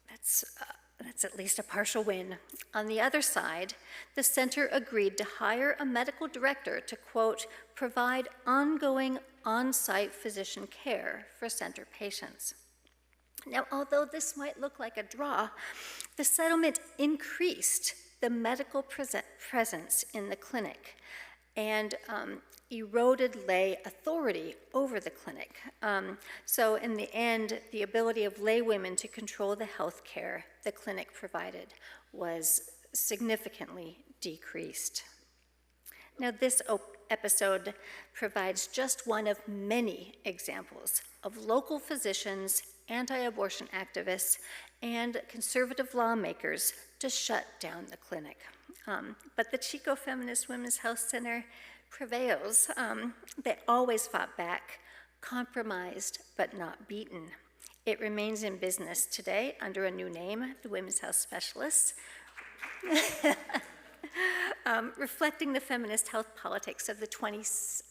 That's at least a partial win. On the other side, the center agreed to hire a medical director to, quote, provide ongoing on-site physician care for center patients. Now, although this might look like a draw, the settlement increased the medical presence in the clinic and eroded lay authority over the clinic. So in the end, the ability of lay women to control the health care the clinic provided was significantly decreased. Now this episode provides just one of many examples of local physicians, anti-abortion activists, and conservative lawmakers to shut down the clinic. But the Chico Feminist Women's Health Center prevails. They always fought back, compromised but not beaten. It remains in business today under a new name, the Women's Health Specialists, reflecting the feminist health politics of the 21st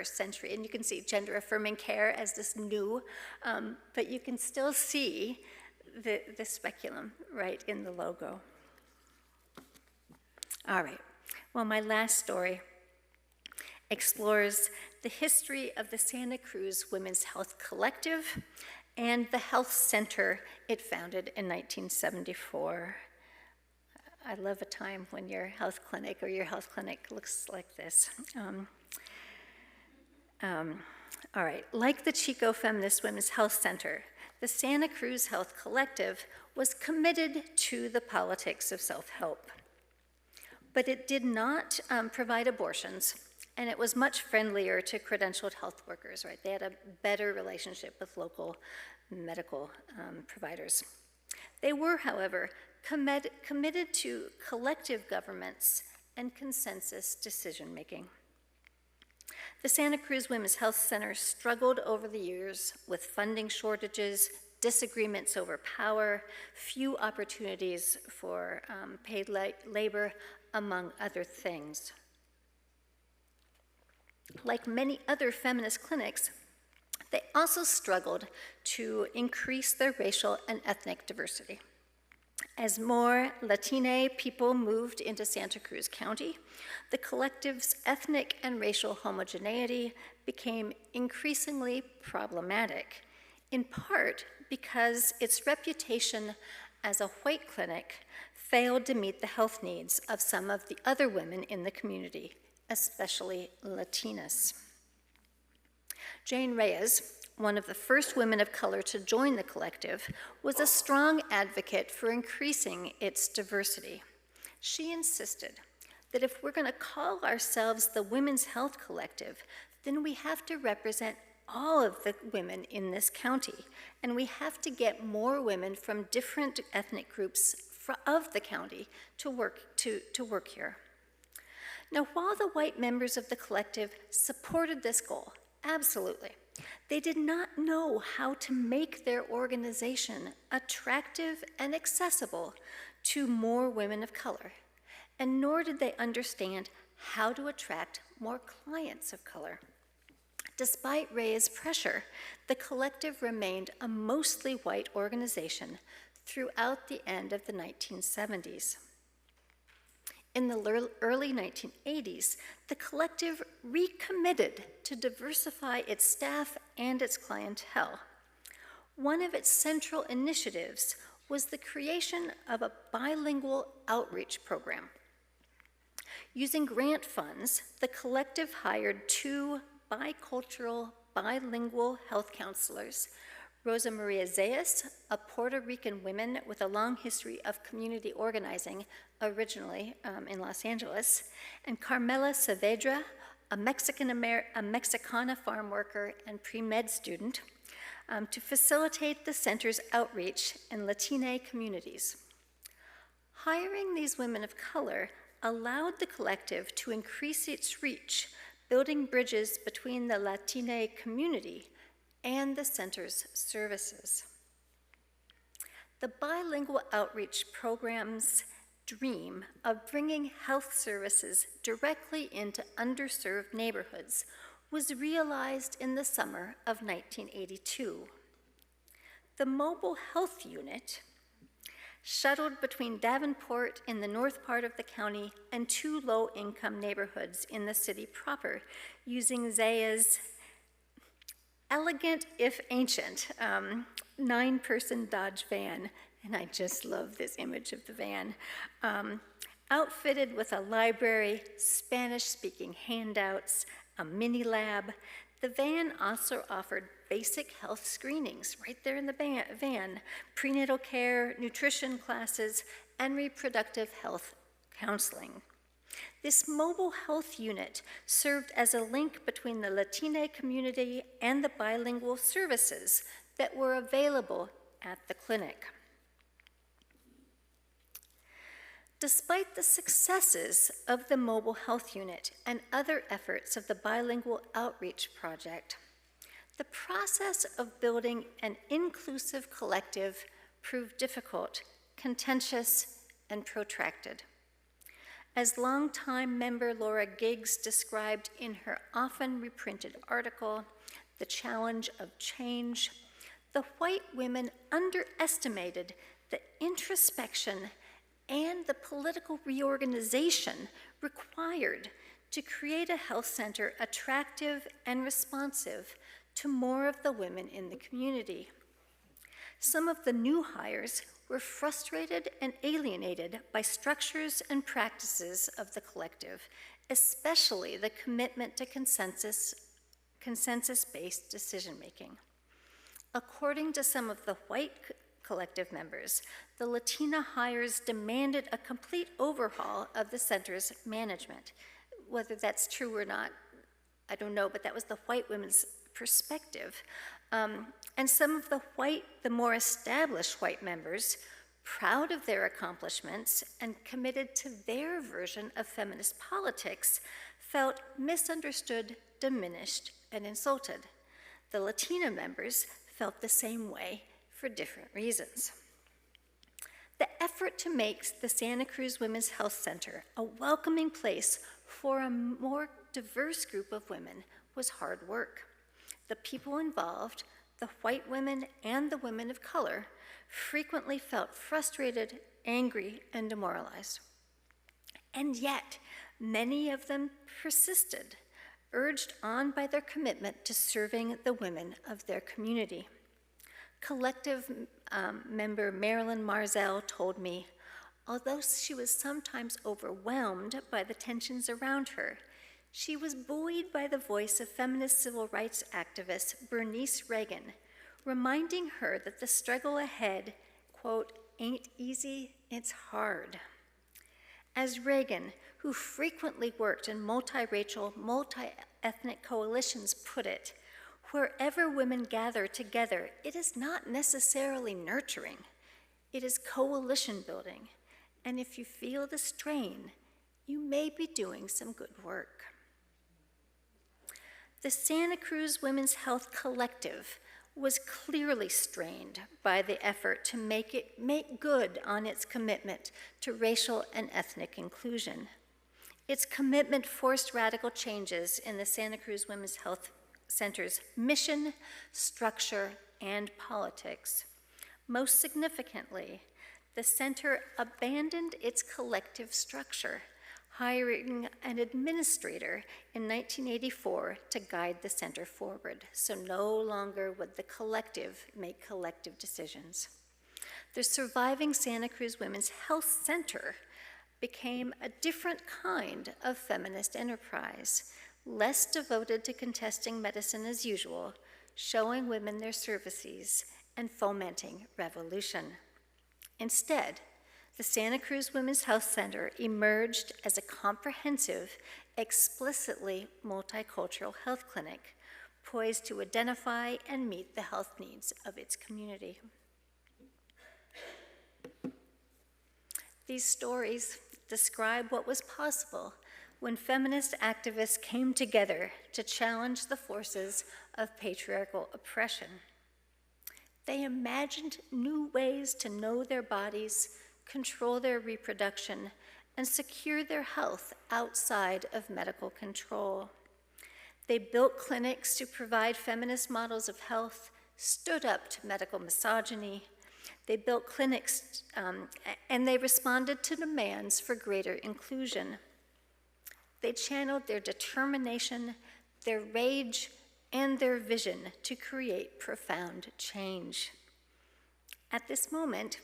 century. And you can see gender-affirming care as this new, but you can still see the speculum right in the logo. All right, well, my last story explores the history of the Santa Cruz Women's Health Collective and the health center it founded in 1974. I love a time when your health clinic looks like this. All right, like the Chico Feminist Women's Health Center, the Santa Cruz Health Collective was committed to the politics of self-help. But it did not provide abortions, and it was much friendlier to credentialed health workers, right? They had a better relationship with local medical providers. They were, however, committed to collective governments and consensus decision-making. The Santa Cruz Women's Health Center struggled over the years with funding shortages, disagreements over power, few opportunities for paid labor, among other things. Like many other feminist clinics, they also struggled to increase their racial and ethnic diversity. As more Latina people moved into Santa Cruz County, the collective's ethnic and racial homogeneity became increasingly problematic, in part because its reputation as a white clinic failed to meet the health needs of some of the other women in the community, especially Latinas. Jane Reyes, one of the first women of color to join the collective, was a strong advocate for increasing its diversity. She insisted that if we're going to call ourselves the Women's Health Collective, then we have to represent all of the women in this county, and we have to get more women from different ethnic groups of the county to work here. Now, while the white members of the collective supported this goal, absolutely, they did not know how to make their organization attractive and accessible to more women of color, and nor did they understand how to attract more clients of color. Despite Reyes' pressure, the collective remained a mostly white organization throughout the end of the 1970s. In the early 1980s, the collective recommitted to diversify its staff and its clientele. One of its central initiatives was the creation of a bilingual outreach program. Using grant funds, the collective hired 2 bicultural, bilingual health counselors, Rosa Maria Zayas, a Puerto Rican woman with a long history of community organizing, originally in Los Angeles, and Carmela Saavedra, a Mexicana farm worker and pre-med student, to facilitate the center's outreach in Latina communities. Hiring these women of color allowed the collective to increase its reach, building bridges between the Latina community and the center's services. The bilingual outreach program's dream of bringing health services directly into underserved neighborhoods was realized in the summer of 1982. The mobile health unit shuttled between Davenport in the north part of the county and 2 low-income neighborhoods in the city proper, using Zaya's elegant, if ancient, 9-person Dodge van, and I just love this image of the van, outfitted with a library, Spanish-speaking handouts, a mini lab. The van also offered basic health screenings right there in the van, prenatal care, nutrition classes, and reproductive health counseling. This mobile health unit served as a link between the Latina community and the bilingual services that were available at the clinic. Despite the successes of the mobile health unit and other efforts of the bilingual outreach project, the process of building an inclusive collective proved difficult, contentious, and protracted. As longtime member Laura Giggs described in her often reprinted article, The Challenge of Change, the white women underestimated the introspection and the political reorganization required to create a health center attractive and responsive to more of the women in the community. Some of the new hires were frustrated and alienated by structures and practices of the collective, especially the commitment to consensus-based decision-making. According to some of the white collective members, the Latina hires demanded a complete overhaul of the center's management. Whether that's true or not, I don't know, but that was the white women's perspective. And some of the more established white members, proud of their accomplishments and committed to their version of feminist politics, felt misunderstood, diminished, and insulted. The Latina members felt the same way for different reasons. The effort to make the Santa Cruz Women's Health Center a welcoming place for a more diverse group of women was hard work. The people involved, the white women and the women of color, frequently felt frustrated, angry, and demoralized. And yet, many of them persisted, urged on by their commitment to serving the women of their community. Collective member Marilyn Marzell told me, although she was sometimes overwhelmed by the tensions around her, she was buoyed by the voice of feminist civil rights activist Bernice Reagan, reminding her that the struggle ahead, quote, ain't easy, it's hard. As Reagan, who frequently worked in multiracial, multi-ethnic coalitions, put it, wherever women gather together, it is not necessarily nurturing. It is coalition building. And if you feel the strain, you may be doing some good work. The Santa Cruz Women's Health Collective was clearly strained by the effort to make good on its commitment to racial and ethnic inclusion. Its commitment forced radical changes in the Santa Cruz Women's Health Center's mission, structure, and politics. Most significantly, the center abandoned its collective structure, hiring an administrator in 1984 to guide the center forward, so no longer would the collective make collective decisions. The surviving Santa Cruz Women's Health Center became a different kind of feminist enterprise, less devoted to contesting medicine as usual, showing women their services, and fomenting revolution. Instead, the Santa Cruz Women's Health Center emerged as a comprehensive, explicitly multicultural health clinic, poised to identify and meet the health needs of its community. These stories describe what was possible when feminist activists came together to challenge the forces of patriarchal oppression. They imagined new ways to know their bodies, control their reproduction, and secure their health outside of medical control. They built clinics to provide feminist models of health, stood up to medical misogyny. They built clinics, and they responded to demands for greater inclusion. They channeled their determination, their rage, and their vision to create profound change. At this moment,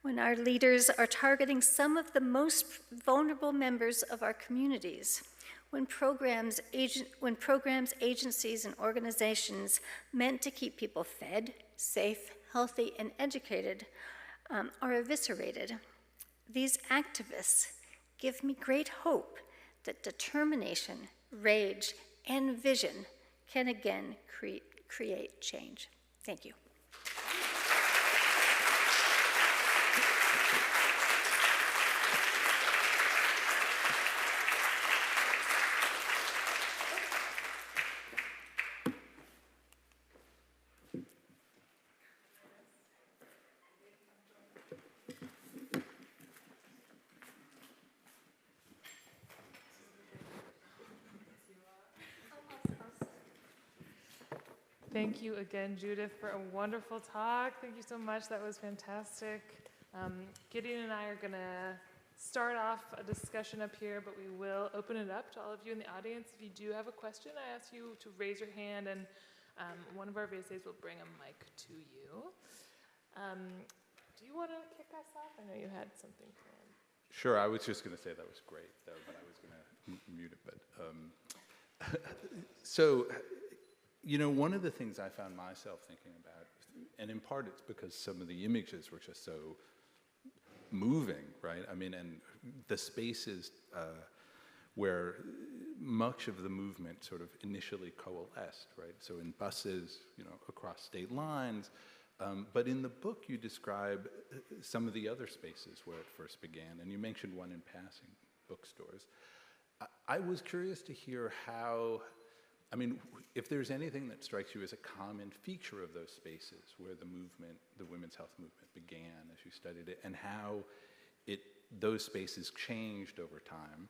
when our leaders are targeting some of the most vulnerable members of our communities, when programs, agencies, and organizations meant to keep people fed, safe, healthy, and educated are eviscerated, these activists give me great hope that determination, rage, and vision can again create change. Thank you. Thank you again, Judith, for a wonderful talk. Thank you so much. That was fantastic. Gideon and I are going to start off a discussion up here, but we will open it up to all of you in the audience. If you do have a question, I ask you to raise your hand, and one of our VSAs will bring a mic to you. Do you want to kick us off? I know you had something planned. Sure, I was just going to say that was great, though, but I was going to mute it. But so, you know, one of the things I found myself thinking about, and in part it's because some of the images were just so moving, right? I mean, and the spaces where much of the movement sort of initially coalesced, right? So in buses, you know, across state lines, but in the book you describe some of the other spaces where it first began, and you mentioned one in passing, bookstores. I was curious to hear how, I mean, if there's anything that strikes you as a common feature of those spaces where the movement, the women's health movement began as you studied it, and how those spaces changed over time.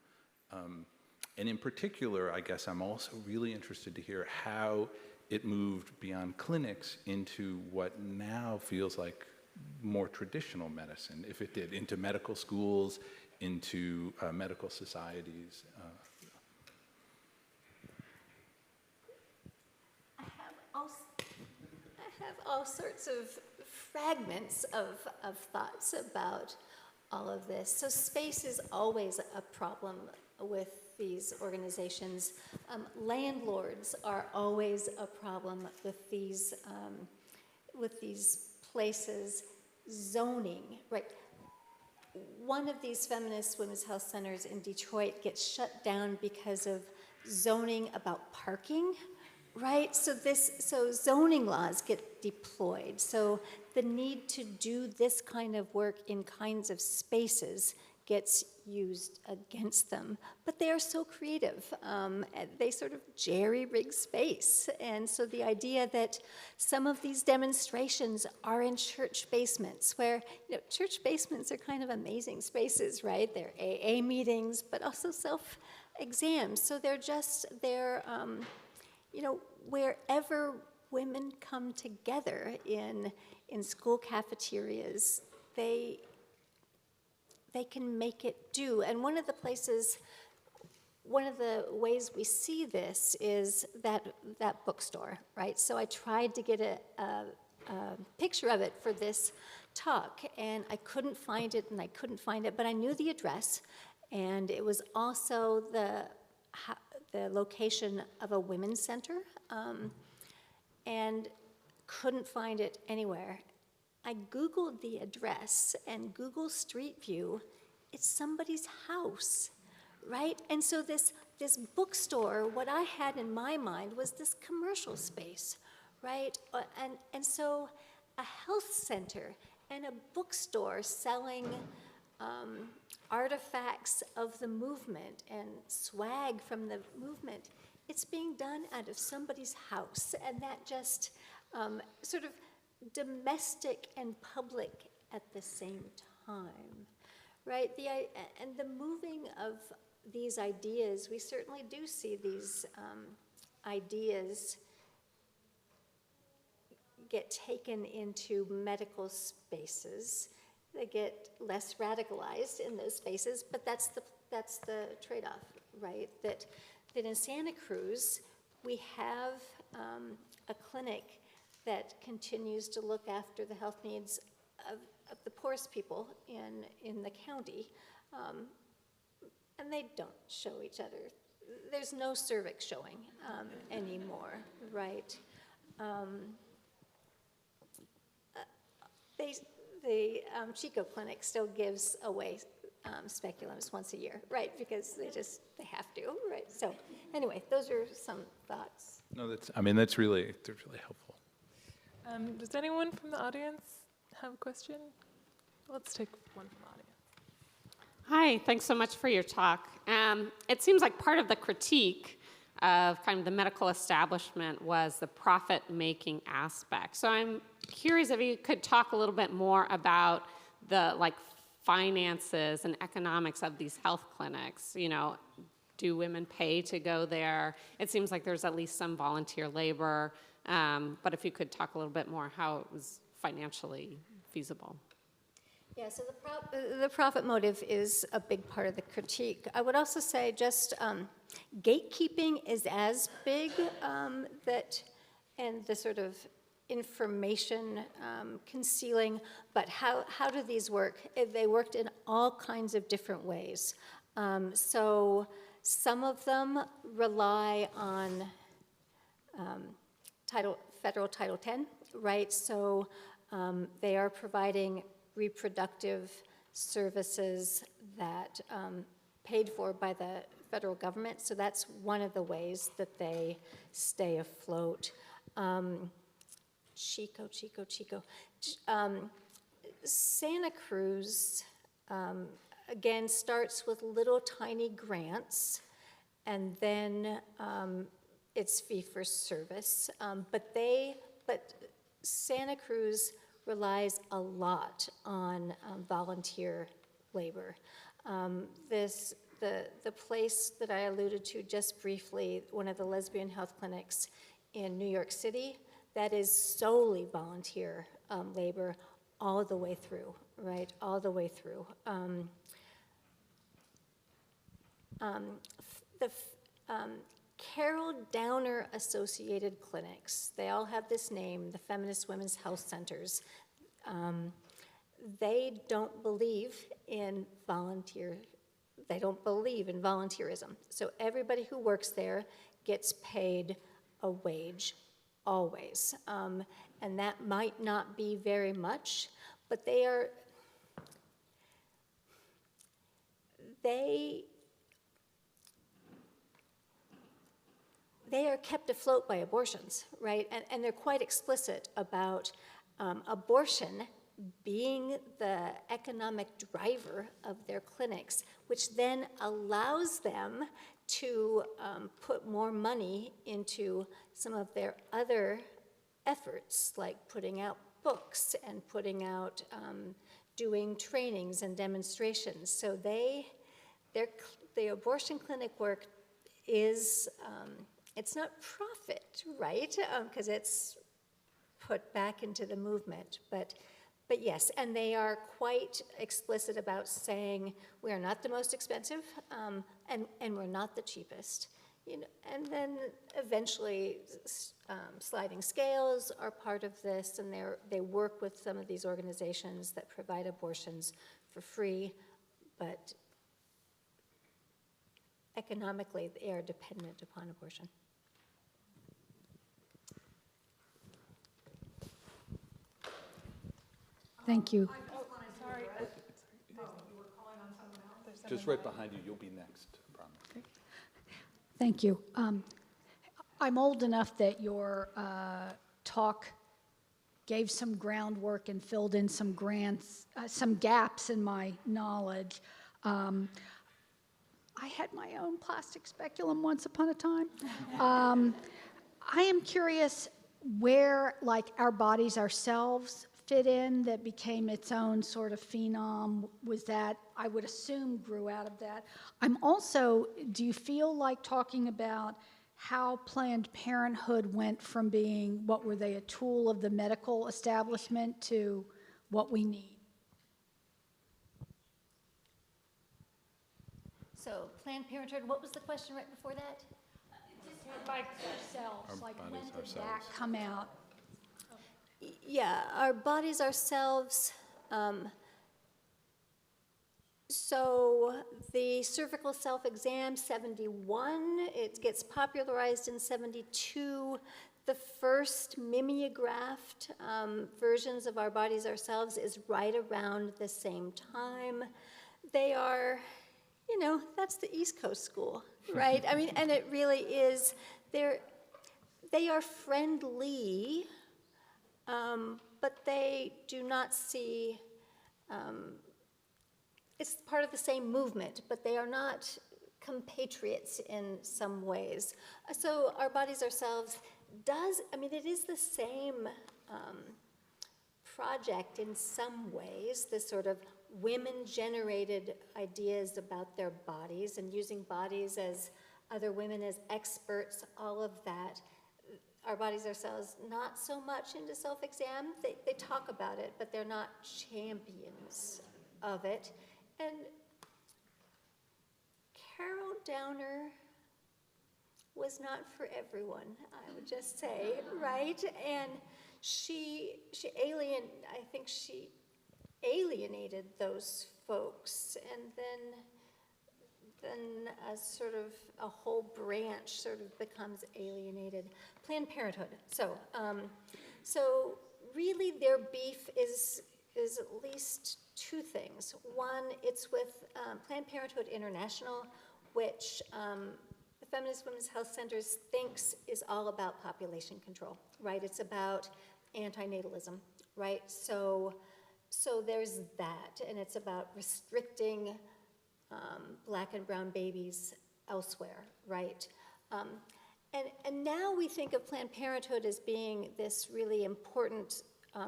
And in particular, I guess I'm also really interested to hear how it moved beyond clinics into what now feels like more traditional medicine, if it did, into medical schools, into medical societies. I have all sorts of fragments of thoughts about all of this. So space is always a problem with these organizations. Landlords are always a problem with these places. Zoning, right? One of these feminist women's health centers in Detroit gets shut down because of zoning about parking, right? So zoning laws get deployed. So the need to do this kind of work in kinds of spaces gets used against them. But they are so creative. They sort of jerry-rig space. And so the idea that some of these demonstrations are in church basements, where, you know, church basements are kind of amazing spaces, right? They're AA meetings, but also self-exams. So they're you know, wherever women come together in school cafeterias, they can make it do. And one of the ways we see this is that bookstore, right? So I tried to get a picture of it for this talk, and I couldn't find it, but I knew the address, and it was also the location of a women's center, and couldn't find it anywhere. I Googled the address, and Google Street View, it's somebody's house, right? And so this bookstore, what I had in my mind was this commercial space, right? And so a health center and a bookstore selling artifacts of the movement and swag from the movement, it's being done out of somebody's house, and that just sort of domestic and public at the same time, right? And the moving of these ideas, we certainly do see these ideas get taken into medical spaces. They get less radicalized in those spaces, but that's the trade-off, right? That in Santa Cruz, we have a clinic that continues to look after the health needs of the poorest people in the county, and they don't show each other. There's no cervix showing anymore, right? The Chico Clinic still gives away speculums once a year, right? Because they have to, right? So anyway, those are some thoughts. No, that's really helpful. Does anyone from the audience have a question? Let's take one from the audience. Hi, thanks so much for your talk. It seems like part of the critique of kind of the medical establishment was the profit-making aspect. So I'm curious if you could talk a little bit more about the finances and economics of these health clinics. You know, do women pay to go there? It seems like there's at least some volunteer labor, but if you could talk a little bit more how it was financially feasible. Yeah, so the profit motive is a big part of the critique. I would also say just gatekeeping is as big, and the sort of information concealing, but how do these work? They worked in all kinds of different ways. So some of them rely on federal Title X, right? So they are providing reproductive services that paid for by the federal government. So that's one of the ways that they stay afloat. Chico. Santa Cruz, again, starts with little tiny grants, and then it's fee for service. But Santa Cruz relies a lot on volunteer labor. The place that I alluded to just briefly, one of the lesbian health clinics in New York City, that is solely volunteer labor all the way through, right? All the way through. The Carol Downer associated clinics, they all have this name, the Feminist Women's Health Centers. They don't believe in they don't believe in volunteerism. So everybody who works there gets paid a wage, always. And that might not be very much, but they are kept afloat by abortions, right? And they're quite explicit about abortion being the economic driver of their clinics, which then allows them to put more money into some of their other efforts, like putting out books and putting out doing trainings and demonstrations. So the abortion clinic work is, it's not profit, right? Because it's put back into the movement, but yes, and they are quite explicit about saying we are not the most expensive, and we're not the cheapest. and then eventually sliding scales are part of this, and they work with some of these organizations that provide abortions for free, but economically they are dependent upon abortion. Thank you. Just right behind you, you'll be next, I promise. Thank you. I'm old enough that your talk gave some groundwork and filled in some gaps in my knowledge. I had my own plastic speculum once upon a time. I am curious where, like, our bodies ourselves fit in, that became its own sort of phenom. Was that, I would assume, grew out of that. I'm also, do you feel like talking about how Planned Parenthood went from being, what were they, a tool of the medical establishment to what we need? So Planned Parenthood, what was the question right before that? Like ourselves, like when did that come out? Yeah, our bodies ourselves. So the cervical self-exam, 71, it gets popularized in 72. The first mimeographed versions of our bodies ourselves is right around the same time. They are, that's the East Coast school, right? I mean, and it really is, they are friendly, but they do not see, it's part of the same movement, but they are not compatriots in some ways. So our bodies ourselves it is the same project in some ways, this sort of women-generated ideas about their bodies and using bodies as other women as experts, all of that. Our bodies ourselves, not so much into self-exam. They talk about it, but they're not champions of it. And Carol Downer was not for everyone, I would just say, right? And she alienated those folks, and then a sort of a whole branch sort of becomes alienated. Planned Parenthood. So really their beef is at least two things. One, it's with Planned Parenthood International, which the Feminist Women's Health Centers thinks is all about population control, right? It's about antinatalism, right? So there's that, and it's about restricting Black and brown babies elsewhere, right? And now we think of Planned Parenthood as being this really important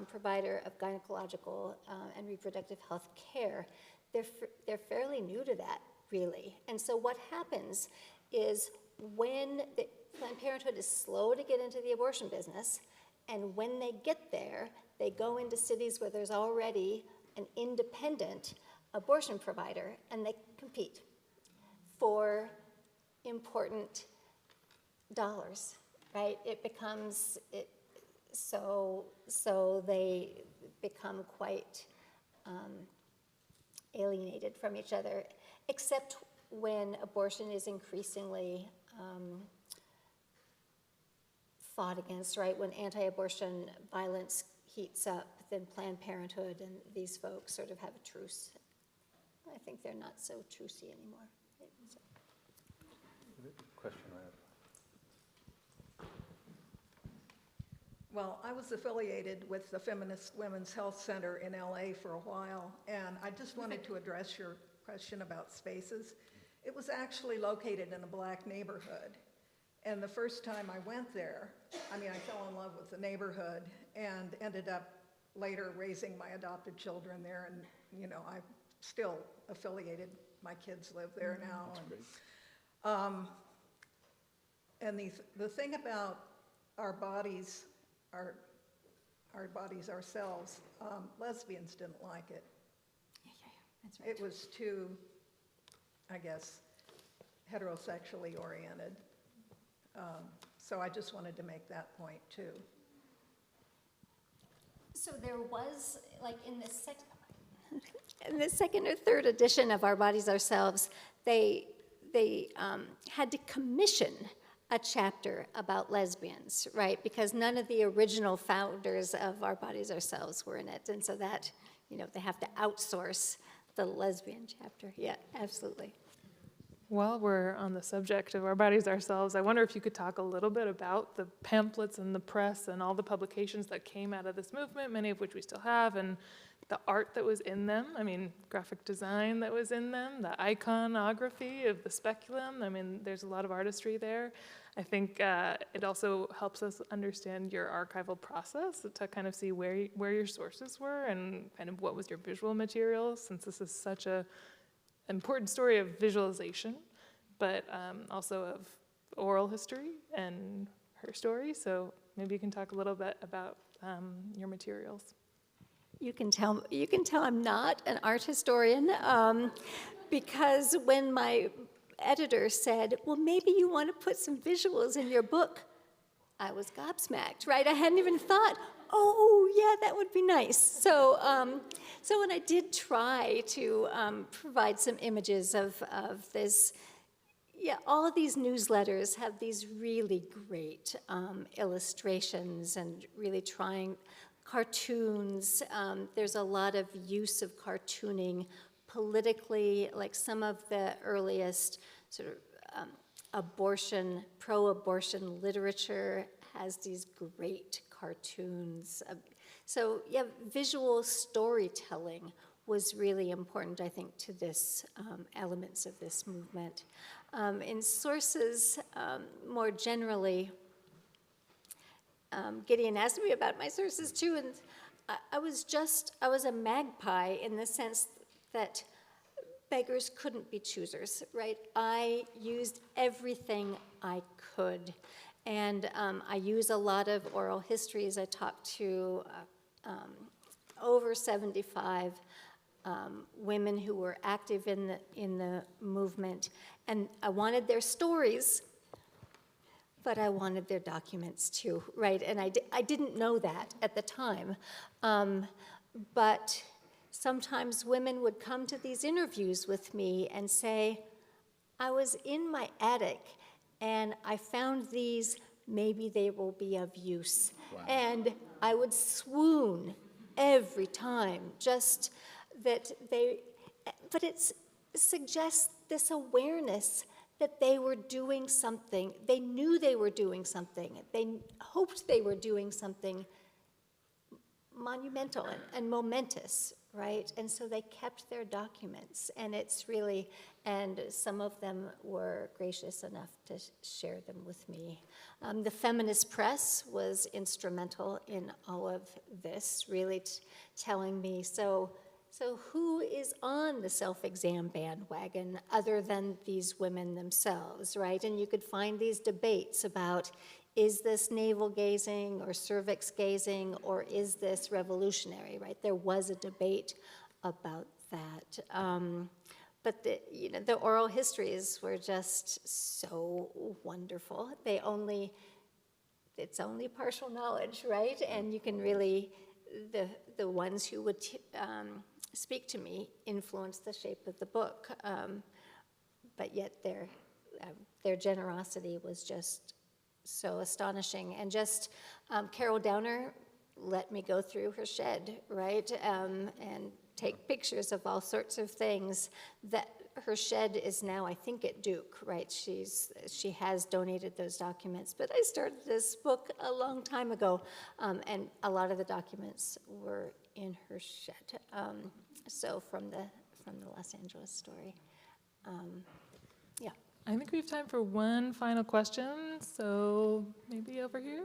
provider of gynecological and reproductive health care. They're fairly new to that, really. And so what happens is when Planned Parenthood is slow to get into the abortion business, and when they get there, they go into cities where there's already an independent abortion provider, and they compete for important dollars, right? So they become quite alienated from each other, except when abortion is increasingly fought against, right? When anti-abortion violence heats up, then Planned Parenthood and these folks sort of have a truce. I think they're not so trucey anymore. Question right up. Well, I was affiliated with the Feminist Women's Health Center in LA for a while, and I just wanted to address your question about spaces. It was actually located in a Black neighborhood, and the first time I went there, I fell in love with the neighborhood and ended up later raising my adopted children there, and I'm still affiliated. My kids live there now. And the thing about our bodies, our bodies ourselves, lesbians didn't like it. Yeah, that's right. It was too, I guess, heterosexually oriented. So I just wanted to make that point too. So there was, like, in the second or third edition of Our Bodies, Ourselves, they had to commission a chapter about lesbians, right? Because none of the original founders of Our Bodies, Ourselves were in it. And so that, they have to outsource the lesbian chapter. Yeah, absolutely. While we're on the subject of Our Bodies, Ourselves, I wonder if you could talk a little bit about the pamphlets and the press and all the publications that came out of this movement, many of which we still have, and the art that was in them. I mean, graphic design that was in them, the iconography of the speculum. I mean, there's a lot of artistry there. I think it also helps us understand your archival process to kind of see where your sources were and kind of what was your visual material, since this is such a important story of visualization, but also of oral history and her story. So maybe you can talk a little bit about your materials. You can tell I'm not an art historian, because when my editor said, well, maybe you want to put some visuals in your book, I was gobsmacked, right? I hadn't even thought, oh, yeah, that would be nice. So when I did try to provide some images of this, yeah, all of these newsletters have these really great illustrations and really trying cartoons. There's a lot of use of cartooning politically, like some of the earliest sort of pro-abortion literature has these great cartoons. So yeah, visual storytelling was really important, I think, to this elements of this movement. In sources, more generally, Gideon asked me about my sources too, and I was a magpie in the sense that beggars couldn't be choosers, right? I used everything I could. And I use a lot of oral histories. I talked to over 75 women who were active in the movement. And I wanted their stories, but I wanted their documents too, right? And I didn't know that at the time. But sometimes women would come to these interviews with me and say, I was in my attic and I found these, maybe they will be of use. Wow. And I would swoon every time, just that but it suggests this awareness that they were doing something. They knew they were doing something. They hoped they were doing something monumental and momentous, right? And so they kept their documents, and it's really, and some of them were gracious enough to share them with me. The feminist press was instrumental in all of this, really telling me, so who is on the self-exam bandwagon other than these women themselves, right? And you could find these debates about, is this navel-gazing or cervix-gazing, or is this revolutionary, right? There was a debate about that. But the oral histories were just so wonderful. It's only partial knowledge, right? And you can really, the ones who would speak to me influenced the shape of the book. But yet their generosity was just so astonishing. And just Carol Downer let me go through her shed, right? And take pictures of all sorts of things. That her shed is now, I think, at Duke, right? She has donated those documents. But I started this book a long time ago, and a lot of the documents were in her shed. So from the Los Angeles story, yeah. I think we have time for one final question, so maybe over here.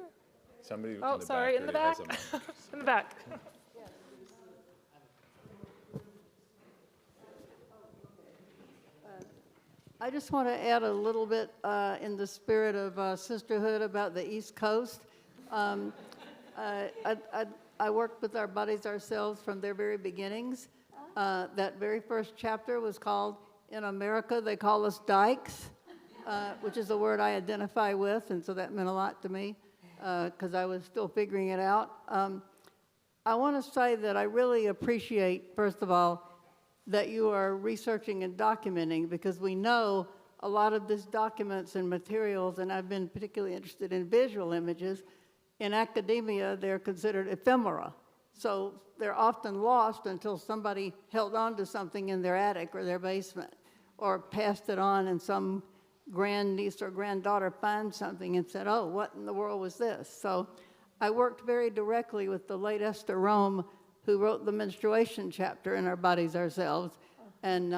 Somebody Oh, sorry, in the back. In the back. I just want to add a little bit in the spirit of sisterhood about the East Coast. I worked with Our Bodies Ourselves from their very beginnings. That very first chapter was called, in America, they call us dykes. which is a word I identify with, and so that meant a lot to me because I was still figuring it out. I want to say that I really appreciate, first of all, that you are researching and documenting, because we know a lot of these documents and materials, and I've been particularly interested in visual images. In academia, they're considered ephemera. So they're often lost until somebody held on to something in their attic or their basement, or passed it on and some grandniece or granddaughter finds something and said, oh, what in the world was this? So I worked very directly with the late Esther Rome, who wrote the menstruation chapter in Our Bodies, Ourselves. And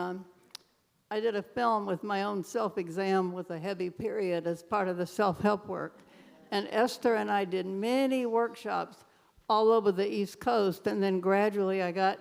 I did a film with my own self-exam with a heavy period as part of the self-help work. And Esther and I did many workshops all over the East Coast, and then gradually I got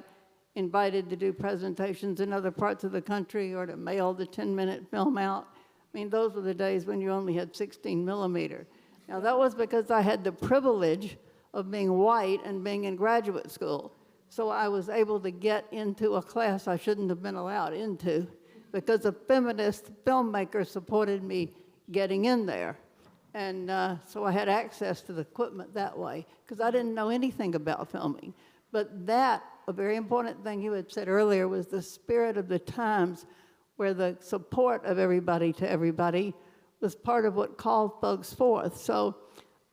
invited to do presentations in other parts of the country or to mail the 10-minute film out. I mean, those were the days when you only had 16 millimeter. Now, that was because I had the privilege of being white and being in graduate school. So I was able to get into a class I shouldn't have been allowed into because a feminist filmmaker supported me getting in there. And so I had access to the equipment that way because I didn't know anything about filming. But that, a very important thing you had said earlier, was the spirit of the times, where the support of everybody to everybody was part of what called folks forth. So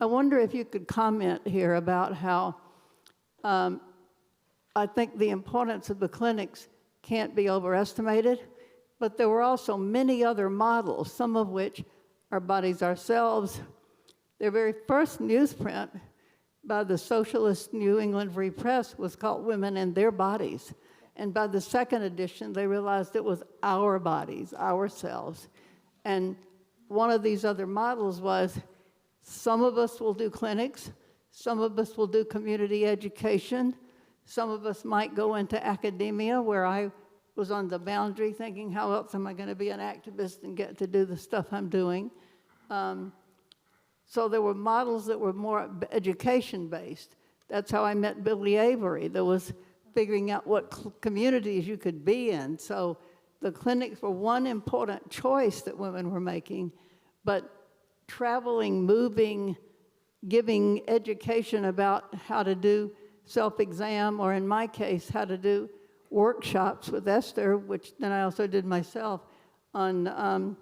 I wonder if you could comment here about how I think the importance of the clinics can't be overestimated, but there were also many other models, some of which Our Bodies, Ourselves. Their very first newsprint by the socialist New England Free Press was called Women and Their Bodies. And by the second edition, they realized it was our bodies, ourselves. And one of these other models was some of us will do clinics, some of us will do community education, some of us might go into academia, where I was on the boundary thinking, how else am I going to be an activist and get to do the stuff I'm doing? So there were models that were more education-based. That's how I met Billy Avery. There was figuring out what communities you could be in. So the clinics were one important choice that women were making, but traveling, moving, giving education about how to do self-exam, or in my case, how to do workshops with Esther, which then I also did myself, on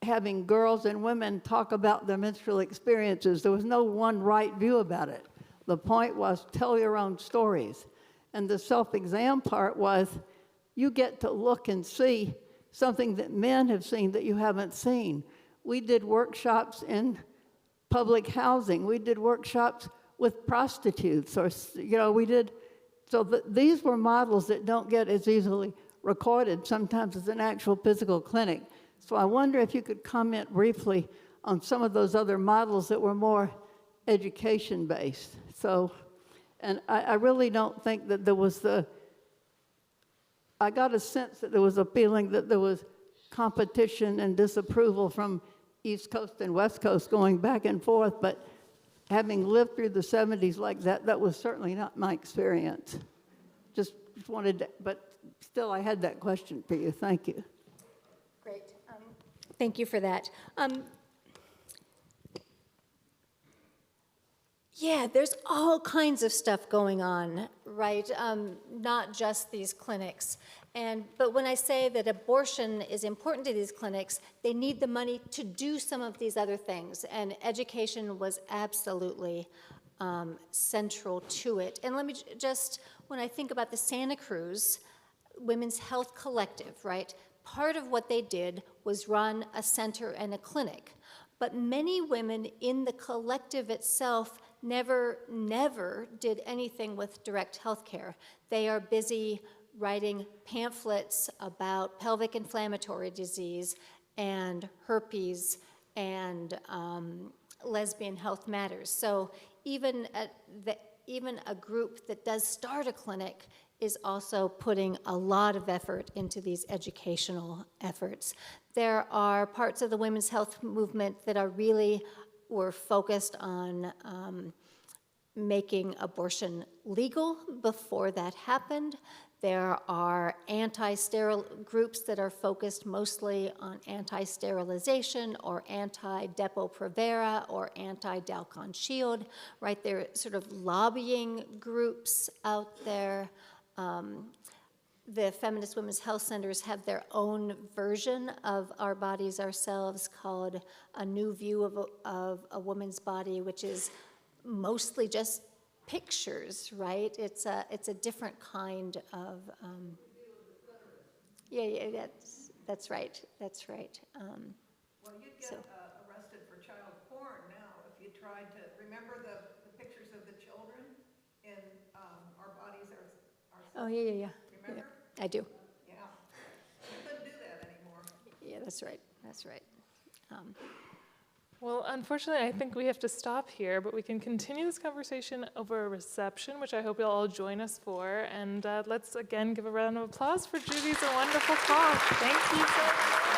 having girls and women talk about their menstrual experiences. There was no one right view about it. The point was, tell your own stories. And the self-exam part was, you get to look and see something that men have seen that you haven't seen. We did workshops in public housing. We did workshops with prostitutes, or, we did. So these were models that don't get as easily recorded sometimes as an actual physical clinic. So I wonder if you could comment briefly on some of those other models that were more education-based. So, and I really don't think that there was I got a sense that there was a feeling that there was competition and disapproval from East Coast and West Coast going back and forth, but having lived through the 70s like that, that was certainly not my experience. Just wanted to, but still I had that question for you. Thank you. Great. Thank you for that. Yeah, there's all kinds of stuff going on, right? Not just these clinics. But when I say that abortion is important to these clinics, they need the money to do some of these other things. And education was absolutely central to it. And let me just, when I think about the Santa Cruz Women's Health Collective, right? Part of what they did was run a center and a clinic. But many women in the collective itself never did anything with direct health care. They are busy writing pamphlets about pelvic inflammatory disease and herpes and lesbian health matters. So even a group that does start a clinic is also putting a lot of effort into these educational efforts. There are parts of the women's health movement that were focused on making abortion legal before that happened. There are anti-sterile groups that are focused mostly on anti-sterilization or anti-Depo-Provera or anti-Dalkon Shield, right? There are sort of lobbying groups out there. The Feminist Women's Health Centers have their own version of Our Bodies, Ourselves called A New View of a Woman's Body, which is mostly just pictures, right? It's a different kind of, yeah, that's right. Well, you'd get arrested for child porn now if you tried to, remember the pictures of the children in Our Bodies, Ourselves? Oh, yeah. Remember? I do. Yeah. You couldn't do that anymore. Yeah, that's right. Well, unfortunately, I think we have to stop here, but we can continue this conversation over a reception, which I hope you'll all join us for. And let's again give a round of applause for Judy's wonderful talk. Thank you so much.